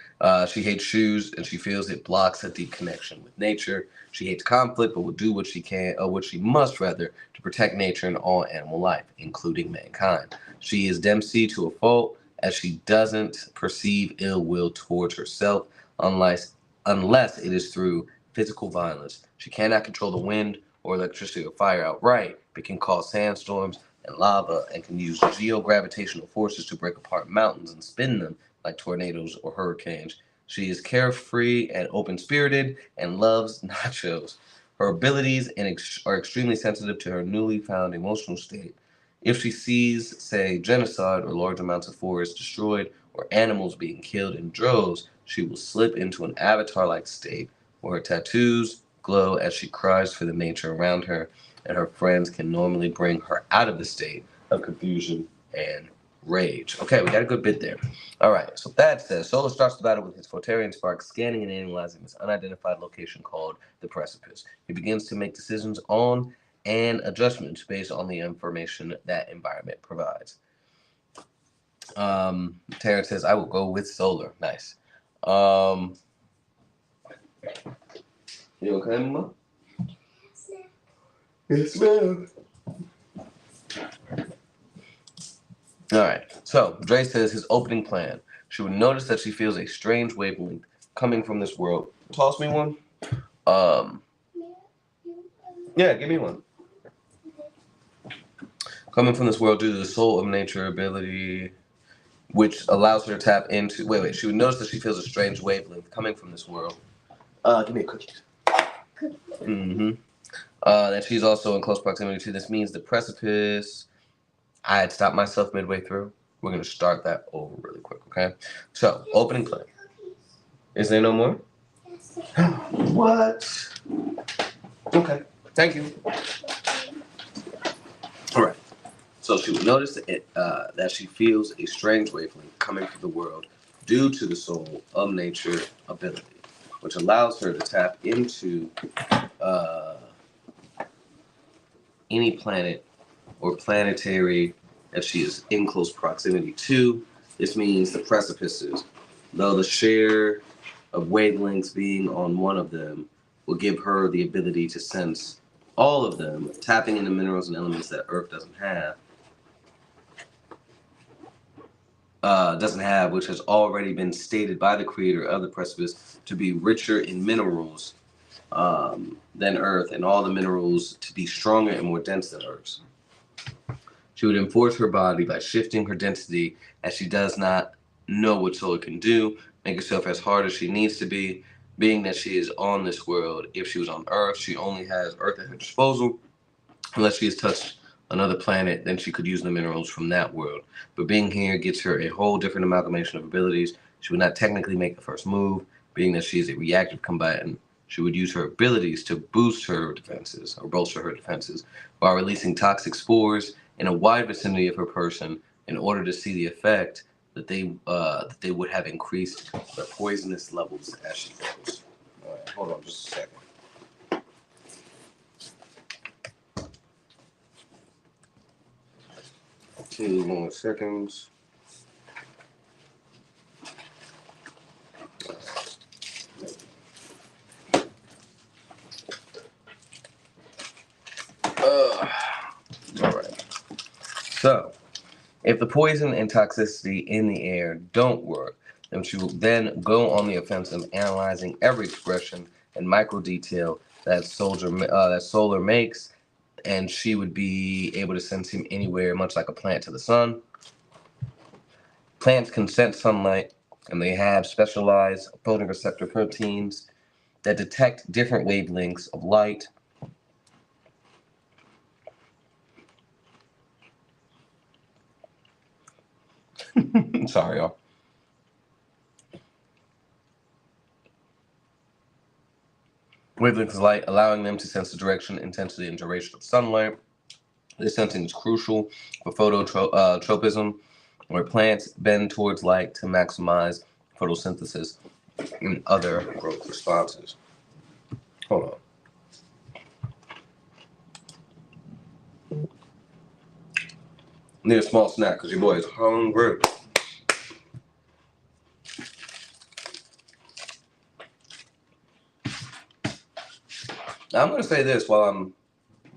She hates shoes, and she feels it blocks a deep connection with nature. She hates conflict, but will do what she can, or what she must rather, to protect nature and all animal life, including mankind. She is Dempsey to a fault, as she doesn't perceive ill will towards herself, unless it is through physical violence. She cannot control the wind or electricity or fire outright, but can cause sandstorms and lava, and can use geogravitational forces to break apart mountains and spin them like tornadoes or hurricanes. She is carefree and open-spirited and loves nachos. Her abilities are extremely sensitive to her newly found emotional state. If she sees, say, genocide or large amounts of forest destroyed or animals being killed in droves, she will slip into an avatar-like state, where her tattoos, glow as she cries for the nature around her, and her friends can normally bring her out of the state of confusion and rage. Okay, we got a good bit there. All right, so that says Solar starts the battle with his Fortarian spark, scanning and analyzing this unidentified location called the precipice. He begins to make decisions on and adjustments based on the information that environment provides. Terrence says, I will go with Solar. Nice. You okay, Mama? Yes, ma'am. All right. So Dre says his opening plan. She would notice that she feels a strange wavelength coming from this world. Toss me one. Yeah, give me one. Coming from this world due to the soul of nature ability, which allows her to tap into. Wait. She would notice that she feels a strange wavelength coming from this world. Give me a cookie. Mm-hmm. That she's also in close proximity to. This means the precipice. I had stopped myself midway through. We're going to start that over really quick, okay? So, opening plan. Is there no more? What? Okay. Thank you. All right. So she would notice that she feels a strange wavelength coming through the world due to the soul of nature ability, which allows her to tap into any planet or planetary that she is in close proximity to. This means the precipices, though the share of wavelengths being on one of them will give her the ability to sense all of them, tapping into minerals and elements that Earth doesn't have, which has already been stated by the creator of the precipice to be richer in minerals than Earth, and all the minerals to be stronger and more dense than Earth's. She would enforce her body by shifting her density as she does not know what Solar can do, make herself as hard as she needs to be, being that she is on this world. If she was on Earth, she only has Earth at her disposal. Unless she has touched another planet, then she could use the minerals from that world. But being here gets her a whole different amalgamation of abilities. She would not technically make the first move, being that she is a reactive combatant. She would use her abilities to boost her defenses, or bolster her defenses, while releasing toxic spores in a wide vicinity of her person in order to see the effect that they would have increased their poisonous levels as she goes. All right, hold on just a second. 2 more seconds. All right. So, if the poison and toxicity in the air don't work, then she will then go on the offensive, analyzing every expression and micro detail that Solar makes, and she would be able to sense him anywhere, much like a plant to the sun. Plants can sense sunlight, and they have specialized photoreceptor proteins that detect different wavelengths of light. Sorry, y'all. Wavelengths of light, allowing them to sense the direction, intensity, and duration of sunlight. This sensing is crucial for phototropism, where plants bend towards light to maximize photosynthesis and other growth responses. Hold on. Need a small snack because your boy is hungry. Now, I'm going to say this while I'm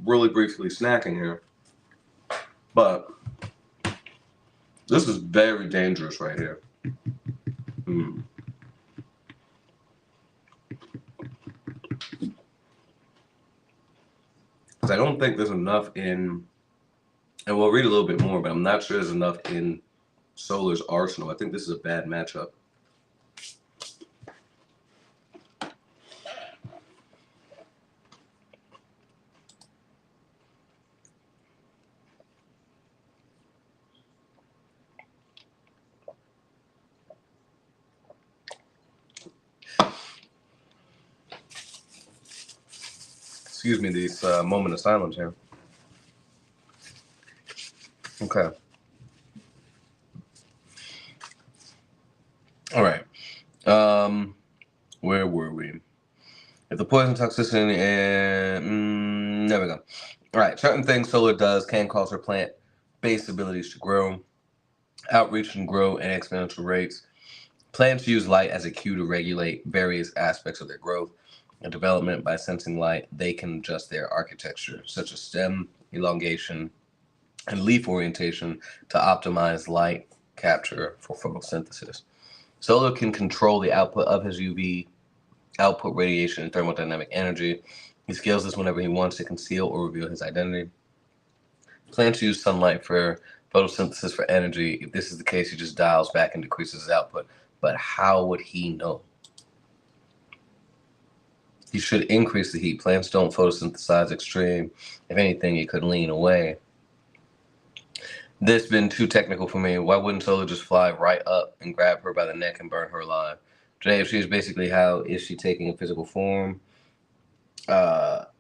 really briefly snacking here, but this is very dangerous right here. Because I don't think there's enough in, and we'll read a little bit more, but I'm not sure there's enough in Solar's arsenal. I think this is a bad matchup. excuse me, this moment of silence here. Okay. All right. Where were we? If the poison toxicity and there we go. All right. Certain things solar does can cause her plant-based abilities to grow, outreach and grow at exponential rates. Plants use light as a cue to regulate various aspects of their growth and development. By sensing light, they can adjust their architecture, such as stem elongation and leaf orientation, to optimize light capture for photosynthesis. Solar can control the output of his UV output radiation and thermodynamic energy. He scales this whenever he wants to conceal or reveal his identity. Plants use sunlight for photosynthesis for energy. If this is the case, he just dials back and decreases his output. But how would he know? He should increase the heat. Plants don't photosynthesize extreme. If anything, he could lean away. This been too technical for me. Why wouldn't Solar just fly right up and grab her by the neck and burn her alive? Today, if she is basically how is she taking a physical form?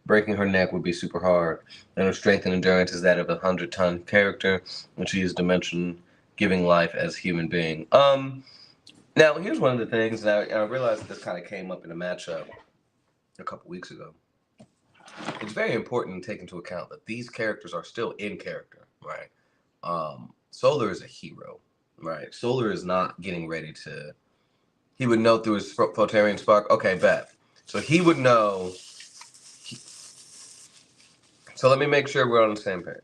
Breaking her neck would be super hard. And her strength and endurance is that of a 100-ton character, and she is dimension giving life as human being. Now, here's one of the things that I realized this kind of came up in a matchup a couple weeks ago. It's very important to take into account that these characters are still in character, right? Solar is a hero, right? Solar is not getting ready to... He would know through his Flotarian spark. Okay, bet. So he would know... So let me make sure we're on the same page.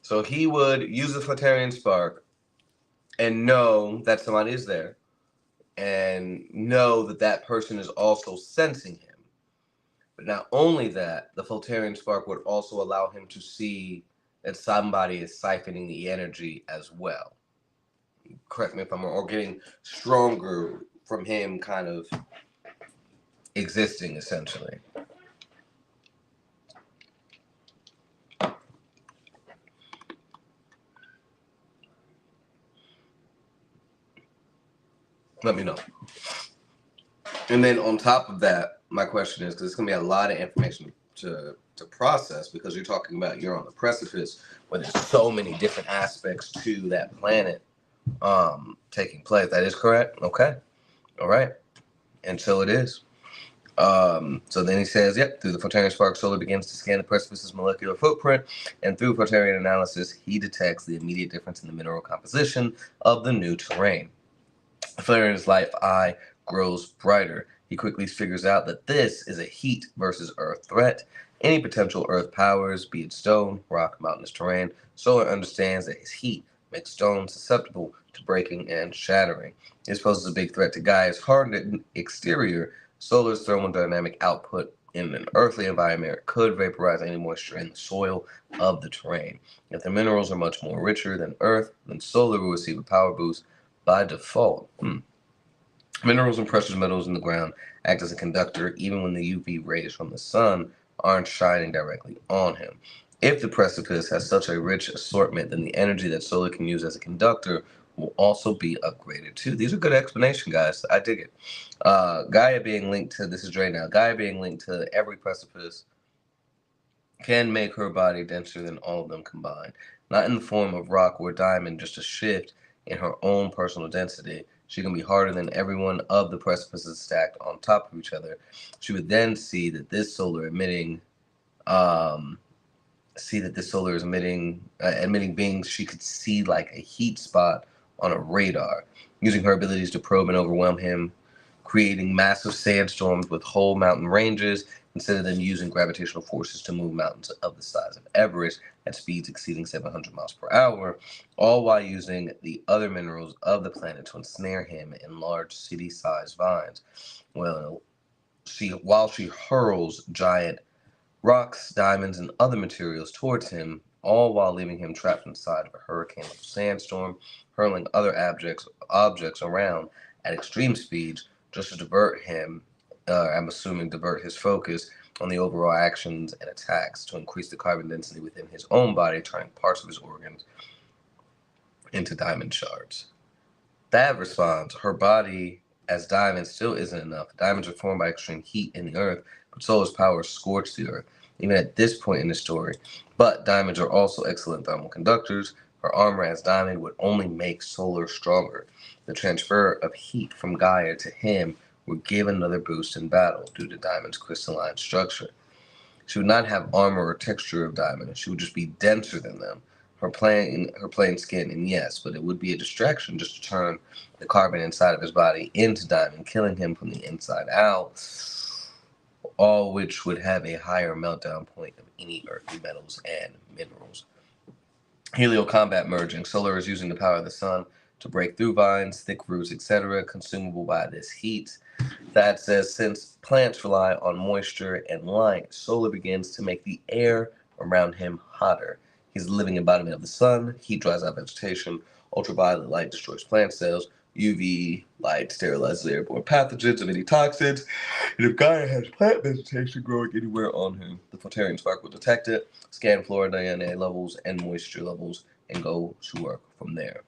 So he would use the Flotarian spark and know that somebody is there, and know that that person is also sensing him. But not only that, the Flotarian spark would also allow him to see that somebody is siphoning the energy as well. Correct me if I'm wrong, or getting stronger from him kind of existing, essentially. Let me know. And then on top of that, my question is, because it's going to be a lot of information to process, because you're talking about you're on the precipice where there's so many different aspects to that planet taking place. That is correct? Okay. All right. And so it is. So then he says, yep, through the Flotarian spark, Solar begins to scan the precipice's molecular footprint, and through Flotarian analysis, he detects the immediate difference in the mineral composition of the new terrain. Flotarian's life eye grows brighter. He quickly figures out that this is a heat versus earth threat. Any potential earth powers, be it stone, rock, mountainous terrain, Solar understands that his heat makes stone susceptible to breaking and shattering. This poses a big threat to Gaia's hardened exterior. Solar's thermodynamic output in an earthly environment could vaporize any moisture in the soil of the terrain. If the minerals are much more richer than Earth, then Solar will receive a power boost by default. Minerals and precious metals in the ground act as a conductor even when the UV rays from the sun aren't shining directly on him. If the precipice has such a rich assortment, then the energy that Solar can use as a conductor will also be upgraded too. These are good explanation, guys. I dig it. Gaia being linked to, this is Dre now, Gaia being linked to every precipice can make her body denser than all of them combined. Not in the form of rock or diamond, just a shift in her own personal density. She can be harder than every one of the precipices stacked on top of each other. She would then see that this solar emitting emitting beings she could see like a heat spot on a radar, using her abilities to probe and overwhelm him, creating massive sandstorms with whole mountain ranges instead of them using gravitational forces to move mountains of the size of Everest at speeds exceeding 700 miles per hour, all while using the other minerals of the planet to ensnare him in large city-sized vines. While she hurls giant rocks, diamonds, and other materials towards him, all while leaving him trapped inside of a hurricane of sandstorm, hurling other objects around at extreme speeds just to divert him, divert his focus on the overall actions and attacks to increase the carbon density within his own body, turning parts of his organs into diamond shards. That response, her body as diamonds still isn't enough. Diamonds are formed by extreme heat in the earth, but Solar's powers scorch the Earth, even at this point in the story. But diamonds are also excellent thermal conductors. Her armor as diamond would only make Solar stronger. The transfer of heat from Gaia to him would give another boost in battle due to diamond's crystalline structure. She would not have armor or texture of diamond. She would just be denser than them. Her plain skin, and yes, but it would be a distraction just to turn the carbon inside of his body into diamond, killing him from the inside out, all which would have a higher meltdown point of any earthly metals and minerals. Helio combat merging. Solar is using the power of the sun to break through vines, thick roots, etc., consumable by this heat. That says, since plants rely on moisture and light, Solar begins to make the air around him hotter. He's the living embodiment of the sun. Heat dries out vegetation. Ultraviolet light destroys plant cells. UV light sterilizes airborne pathogens and any toxins. And if Gaia has plant vegetation growing anywhere on him, the Photerian spark will detect it, scan flora DNA levels and moisture levels, and go to work from there.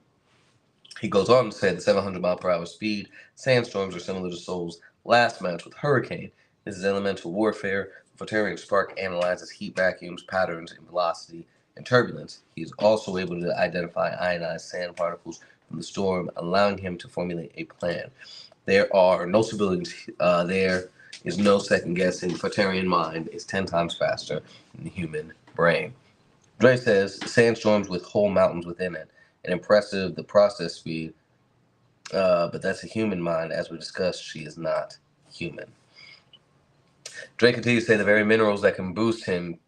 He goes on to say the 700 mile per hour speed sandstorms are similar to Soul's last match with Hurricane. This is elemental warfare. The Photerian spark analyzes heat vacuums, patterns in velocity, and turbulence. He is also able to identify ionized sand particles from the storm, allowing him to formulate a plan. There are no civilians. There is no second guessing. The Photerian mind is 10 times faster than the human brain. Dre says sandstorms with whole mountains within it. And impressive the process speed, but that's a human mind. As we discussed, she is not human. Dre continues to say the very minerals that can boost him,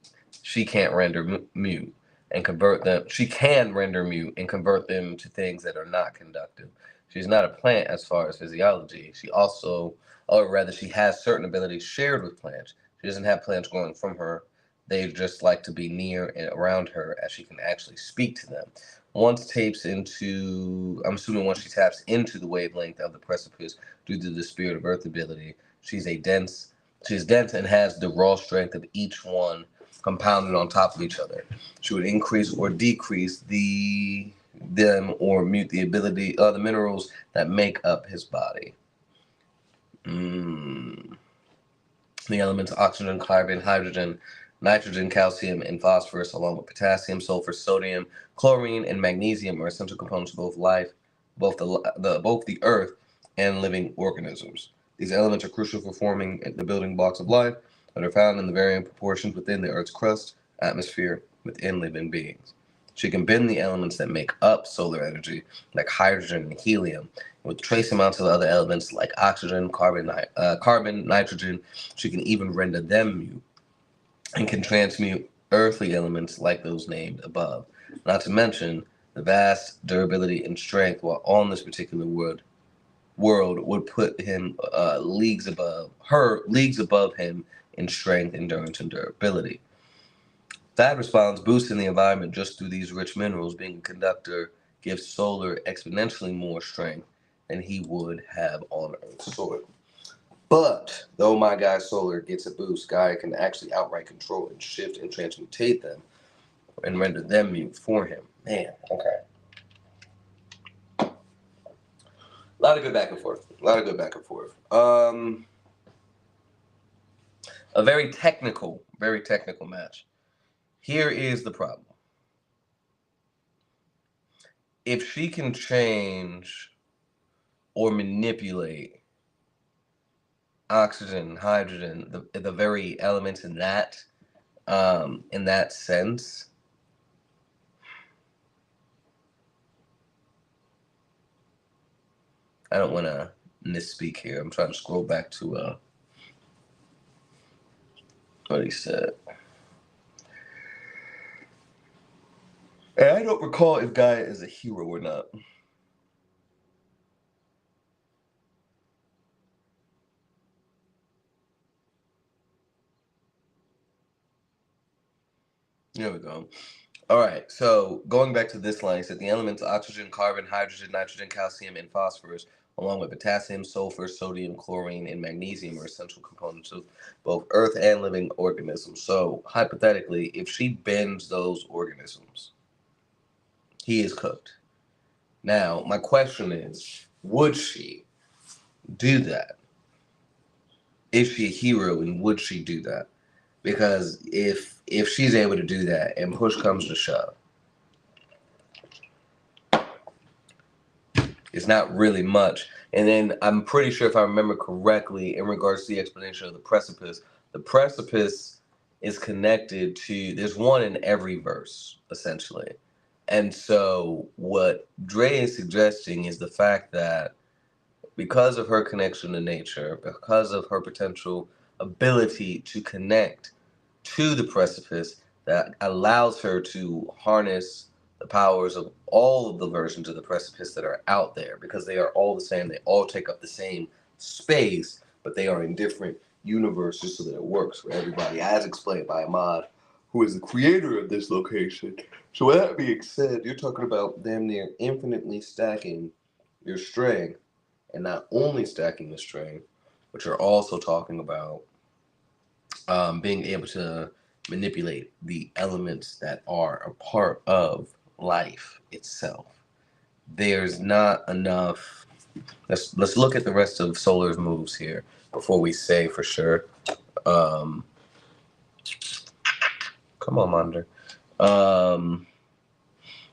she can't render mute and convert them. She can render mute and convert them to things that are not conductive. She's not a plant as far as physiology. She also, or rather, she has certain abilities shared with plants. She doesn't have plants growing from her. They just like to be near and around her as she can actually speak to them. Once she taps into the wavelength of the precipice due to the spirit of Earth ability, she's dense and has the raw strength of each one compounded on top of each other. She would increase or decrease them or mute the ability of the minerals that make up his body. The elements oxygen, carbon, hydrogen, nitrogen, calcium, and phosphorus, along with potassium, sulfur, sodium, chlorine, and magnesium, are essential components of both the earth and living organisms. These elements are crucial for forming the building blocks of life that are found in the varying proportions within the Earth's crust, atmosphere, within living beings. She can bend the elements that make up solar energy, like hydrogen and helium, with trace amounts of other elements like oxygen, carbon, nitrogen. She can even render them mute and can transmute earthly elements like those named above. Not to mention the vast durability and strength while on this particular world would put him leagues above him in strength, endurance, and durability. That response, boosting the environment just through these rich minerals, being a conductor, gives Solar exponentially more strength than he would have on Earth's soil. But though my guy Solar gets a boost, Gaia can actually outright control and shift and transmutate them and render them mute for him. Man, okay. A lot of good back and forth. A very technical match. Here is the problem. If she can change or manipulate oxygen, hydrogen, the very elements in that sense, I don't want to misspeak here. I'm trying to scroll back to what he said. And I don't recall if Gaia is a hero or not. There we go. All right, so going back to this line, he said the elements oxygen, carbon, hydrogen, nitrogen, calcium, and phosphorus, along with potassium, sulfur, sodium, chlorine, and magnesium, are essential components of both Earth and living organisms. So, hypothetically, if she bends those organisms, he is cooked. Now, my question is, would she do that is she a hero and would she do that? Because if she's able to do that and push comes to shove, it's not really much. And then I'm pretty sure if I remember correctly, in regards to the explanation of the precipice is connected to, there's one in every verse, essentially. And so what Dre is suggesting is the fact that because of her connection to nature, because of her potential ability to connect to the precipice, that allows her to harness the powers of all of the versions of the precipice that are out there, because they are all the same. They all take up the same space, but they are in different universes so that it works for everybody, as explained by Ahmad, who is the creator of this location. So with that being said, you're talking about damn near infinitely stacking your strength, and not only stacking the strength, but you're also talking about being able to manipulate the elements that are a part of life itself. There's not enough. Let's look at the rest of Solar's moves here before we say for sure. Um, Come on, Monder.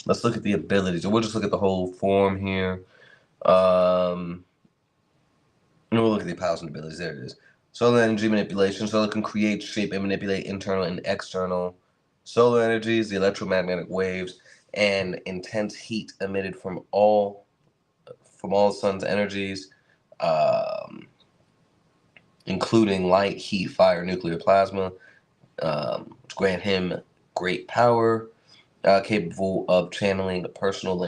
Let's look at the abilities. We'll just look at the whole form here. We'll look at the powers and abilities. There it is. Solar energy manipulation. Solar can create, shape, and manipulate internal and external solar energies, the electromagnetic waves, and intense heat emitted from all the sun's energies, um, including light, heat, fire, nuclear plasma, which grant him great power, capable of channeling personal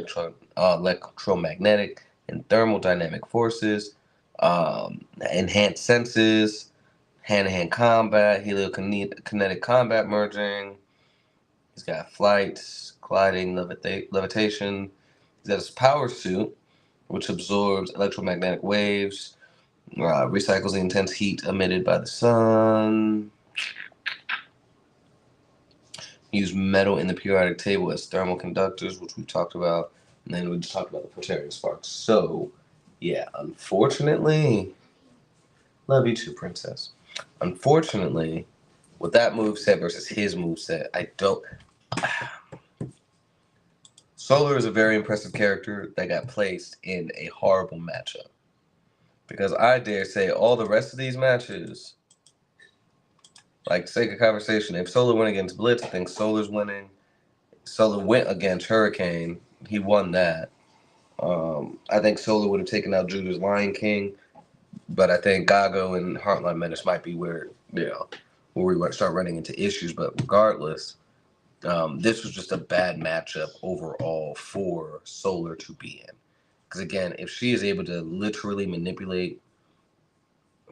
electromagnetic and thermodynamic forces, enhanced senses, hand-to-hand combat, heliokinetic combat merging. He's got flight, gliding, levitation. He's got his power suit, which absorbs electromagnetic waves, recycles the intense heat emitted by the sun. Use metal in the periodic table as thermal conductors, which we talked about, and then we just talked about the Protean sparks. So, yeah, unfortunately, love you too, princess. Unfortunately, with that move set versus his move set, I don't. Solar is a very impressive character that got placed in a horrible matchup. Because I dare say all the rest of these matches, like sake of conversation, if Solar went against Blitz, I think Solar's winning. Solar went against Hurricane. He won that. I think Solar would have taken out Judah's Lion King, but I think Gago and Heartline Menace might be where we might start running into issues. But regardless, this was just a bad matchup overall for Solar to be in. Because again, if she is able to literally manipulate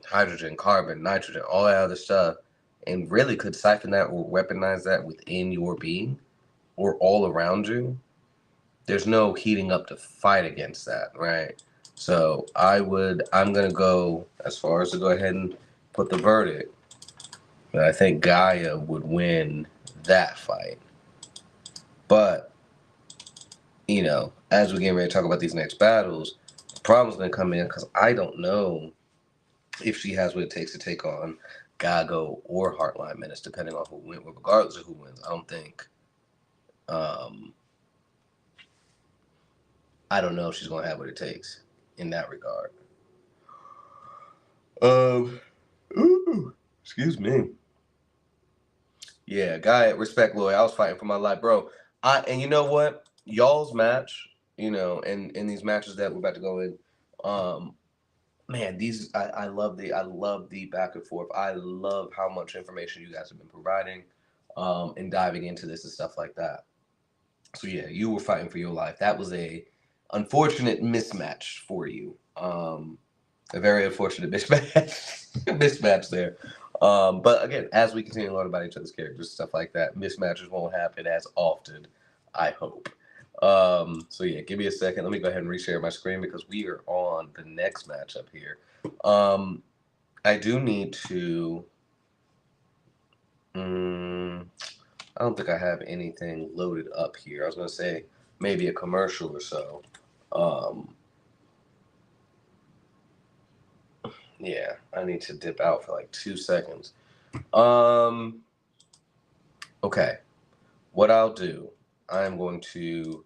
hydrogen, carbon, nitrogen, all that other stuff, and really could siphon that or weaponize that within your being or all around you, there's no heating up to fight against that, right? So I'm gonna go as far as to go ahead and put the verdict that I think Gaia would win that fight. But, as we get ready to talk about these next battles, the problem's gonna come in because I don't know if she has what it takes to take on Gago or Heartline Menace, depending on who wins. Regardless of who wins, I don't know if she's gonna have what it takes in that regard. Excuse me. Yeah, guy, respect Lloyd. I was fighting for my life, bro. And you know what? Y'all's match, and in these matches that we're about to go in, man, I love the back and forth. I love how much information you guys have been providing, and diving into this and stuff like that. So yeah, you were fighting for your life. That was a unfortunate mismatch for you. A very unfortunate mismatch there. But again, as we continue to learn about each other's characters, stuff like that, mismatches won't happen as often, I hope. So yeah, give me a second. Let me go ahead and reshare my screen because we are on the next matchup here. I do need to. I don't think I have anything loaded up here. I was gonna say maybe a commercial or so. Yeah, I need to dip out for like 2 seconds. Okay. What I'll do, I'm going to.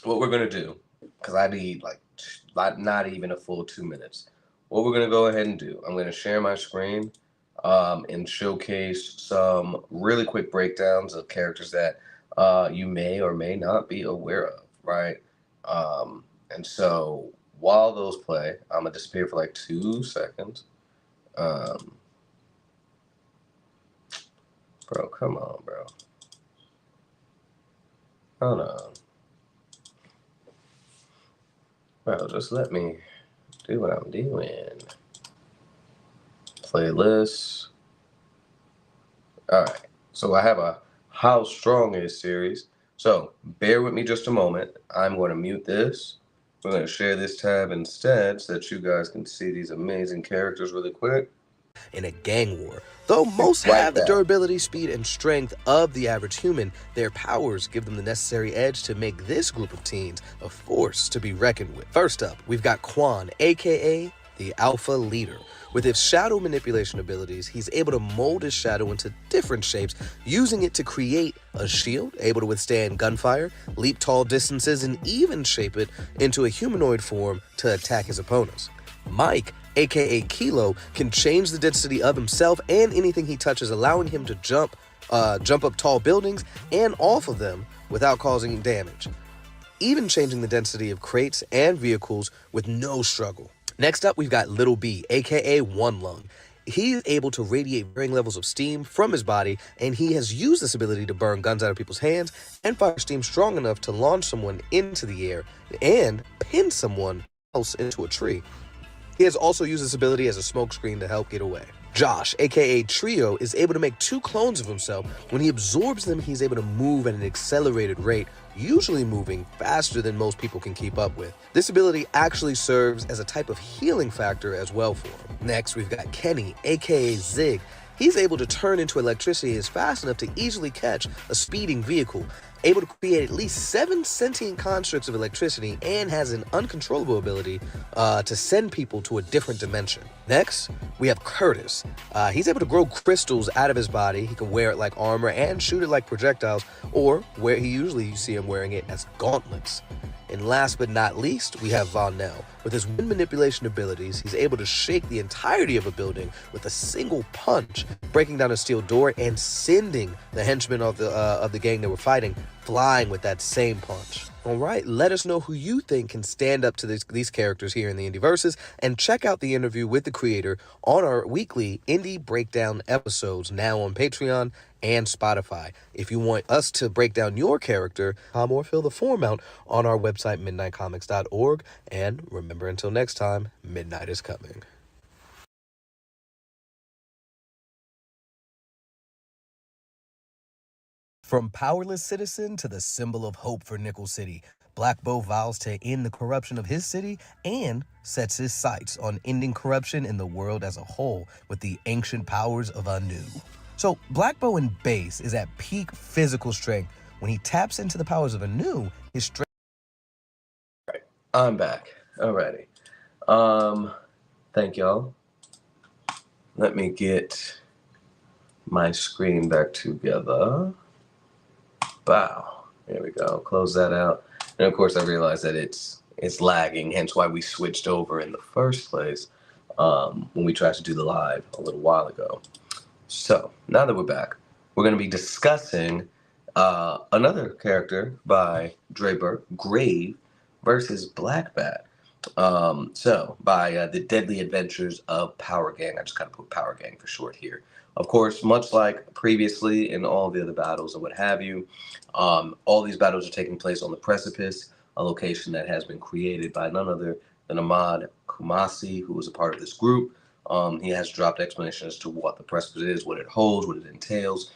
What we're gonna do, because I need like not even a full 2 minutes. What we're gonna go ahead and do, I'm gonna share my screen, and showcase some really quick breakdowns of characters that you may or may not be aware of, right? And so while those play, I'm gonna disappear for like 2 seconds. Um, bro, come on, bro. Hold on. Bro, just let me do what I'm doing. Playlist. All right. So I have a How Strong Is series. So bear with me just a moment. I'm going to mute this. We're going to share this tab instead so that you guys can see these amazing characters really quick. In a gang war. Though most Like have the that. durability, speed, and strength of the average human, their powers give them the necessary edge to make this group of teens a force to be reckoned with. First up, we've got Quan, aka the Alpha Leader. With his shadow manipulation abilities, he's able to mold his shadow into different shapes, using it to create a shield, able to withstand gunfire, leap tall distances, and even shape it into a humanoid form to attack his opponents. Mike, aka Kilo, can change the density of himself and anything he touches, allowing him to jump up tall buildings and off of them without causing damage, even changing the density of crates and vehicles with no struggle. Next up, we've got Little B, aka One Lung. He is able to radiate varying levels of steam from his body, and he has used this ability to burn guns out of people's hands and fire steam strong enough to launch someone into the air and pin someone else into a tree. He has also used this ability as a smokescreen to help get away. Josh, aka Trio, is able to make 2 clones of himself. When he absorbs them, he's able to move at an accelerated rate, usually moving faster than most people can keep up with. This ability actually serves as a type of healing factor as well for him. Next, we've got Kenny, aka Zig. He's able to turn into electricity and is fast enough to easily catch a speeding vehicle, able to create at least 7 sentient constructs of electricity, and has an uncontrollable ability to send people to a different dimension. Next, we have Curtis. He's able to grow crystals out of his body. He can wear it like armor and shoot it like projectiles, or where he usually you see him wearing it as gauntlets. And last but not least, we have Vonel. With his wind manipulation abilities, he's able to shake the entirety of a building with a single punch, breaking down a steel door and sending the henchmen of the gang that were fighting flying with that same punch. All right, let us know who you think can stand up to these characters here in the Indieverses, and check out the interview with the creator on our weekly Indie Breakdown episodes now on Patreon and Spotify. If you want us to break down your character, or fill the form out on our website, midnightcomics.org. And remember, until next time, midnight is coming. From powerless citizen to the symbol of hope for Nickel City, Black Bow vows to end the corruption of his city and sets his sights on ending corruption in the world as a whole with the ancient powers of Anu. So Black Bow in base is at peak physical strength. When he taps into the powers of Anu, his strength... Right. I'm back. Alrighty. Thank y'all. Let me get my screen back together. Wow. There we go. Close that out. And of course I realized that it's lagging, hence why we switched over in the first place when we tried to do the live a little while ago. So now that we're back, we're going to be discussing another character by Draper, Grave, versus Black Bat. So by the Deadly Adventures of Power Gang. I just kind of put Power Gang for short here. Of course, much like previously in all the other battles and what have you, all these battles are taking place on the Precipice, a location that has been created by none other than Ahmad Kumasi, who was a part of this group. He has dropped explanations as to what the Precipice is, what it holds, what it entails.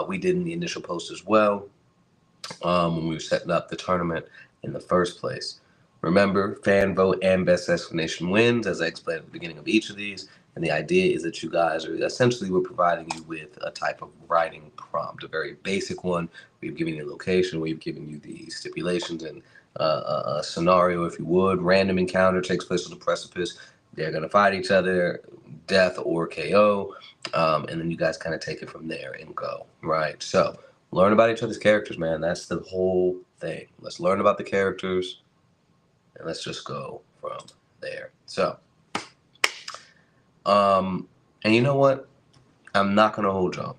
We did in the initial post as well when we were setting up the tournament in the first place. Remember, fan vote and best explanation wins, as I explained at the beginning of each of these. And the idea is that you guys are essentially, we're providing you with a type of writing prompt, a very basic one. We've given you a location, we've given you the stipulations and a scenario, if you would. Random encounter takes place on the precipice. They're going to fight each other, death or KO. And then you guys kind of take it from there and go, right? So learn about each other's characters, man. That's the whole thing. Let's learn about the characters and let's just go from there. So, and you know what? I'm not going to hold y'all.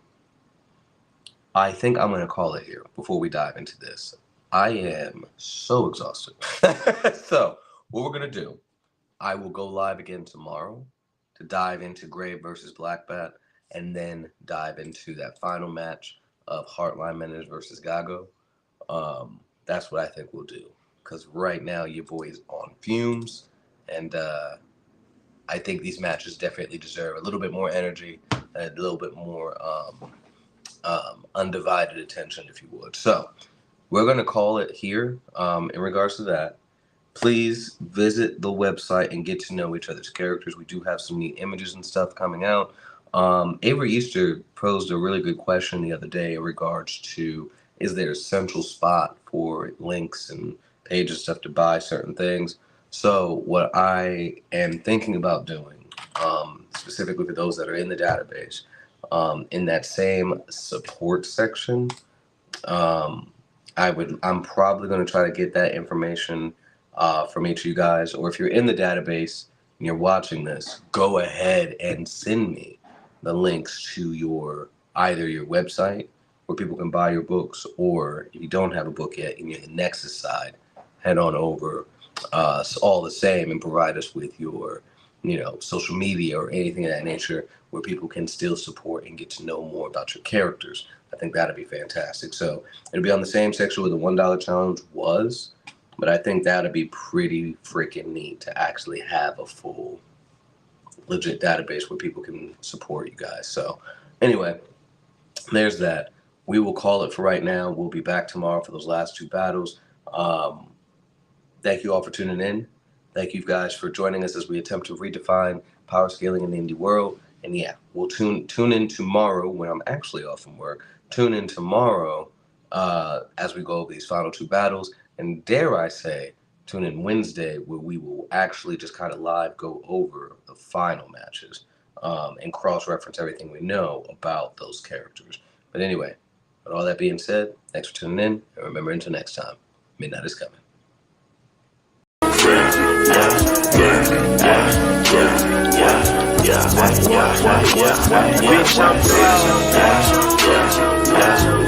I think I'm going to call it here before we dive into this. I am so exhausted. So what we're going to do, I will go live again tomorrow to dive into Gray versus Black Bat and then dive into that final match of Heartline Menace versus Gago. That's what I think we'll do. Because right now your boy's on fumes. And I think these matches definitely deserve a little bit more energy and a little bit more undivided attention, if you would. So we're going to call it here in regards to that. Please visit the website and get to know each other's characters. We do have some neat images and stuff coming out. Avery Easter posed a really good question the other day in regards to, is there a central spot for links and pages stuff to buy certain things? So what I am thinking about doing, specifically for those that are in the database, in that same support section, I'm probably going to try to get that information from each of you guys, or if you're in the database and you're watching this, go ahead and send me the links to either your website where people can buy your books, or if you don't have a book yet and you're the Nexus side, head on over, all the same, and provide us with your social media or anything of that nature where people can still support and get to know more about your characters. I think that'd be fantastic. So it'll be on the same section where the $1 challenge was, but I think that'd be pretty freaking neat to actually have a full legit database where people can support you guys. So anyway, there's that. We will call it for right now. We'll be back tomorrow for those last two battles. Thank you all for tuning in. Thank you guys for joining us as we attempt to redefine power scaling in the indie world. And yeah, we'll tune in tomorrow when I'm actually off from work. Tune in tomorrow as we go over these final two battles. And dare I say, tune in Wednesday where we will actually just kind of live go over the final matches and cross-reference everything we know about those characters. But anyway, with all that being said, thanks for tuning in. And remember, until next time, midnight is coming. Yeah.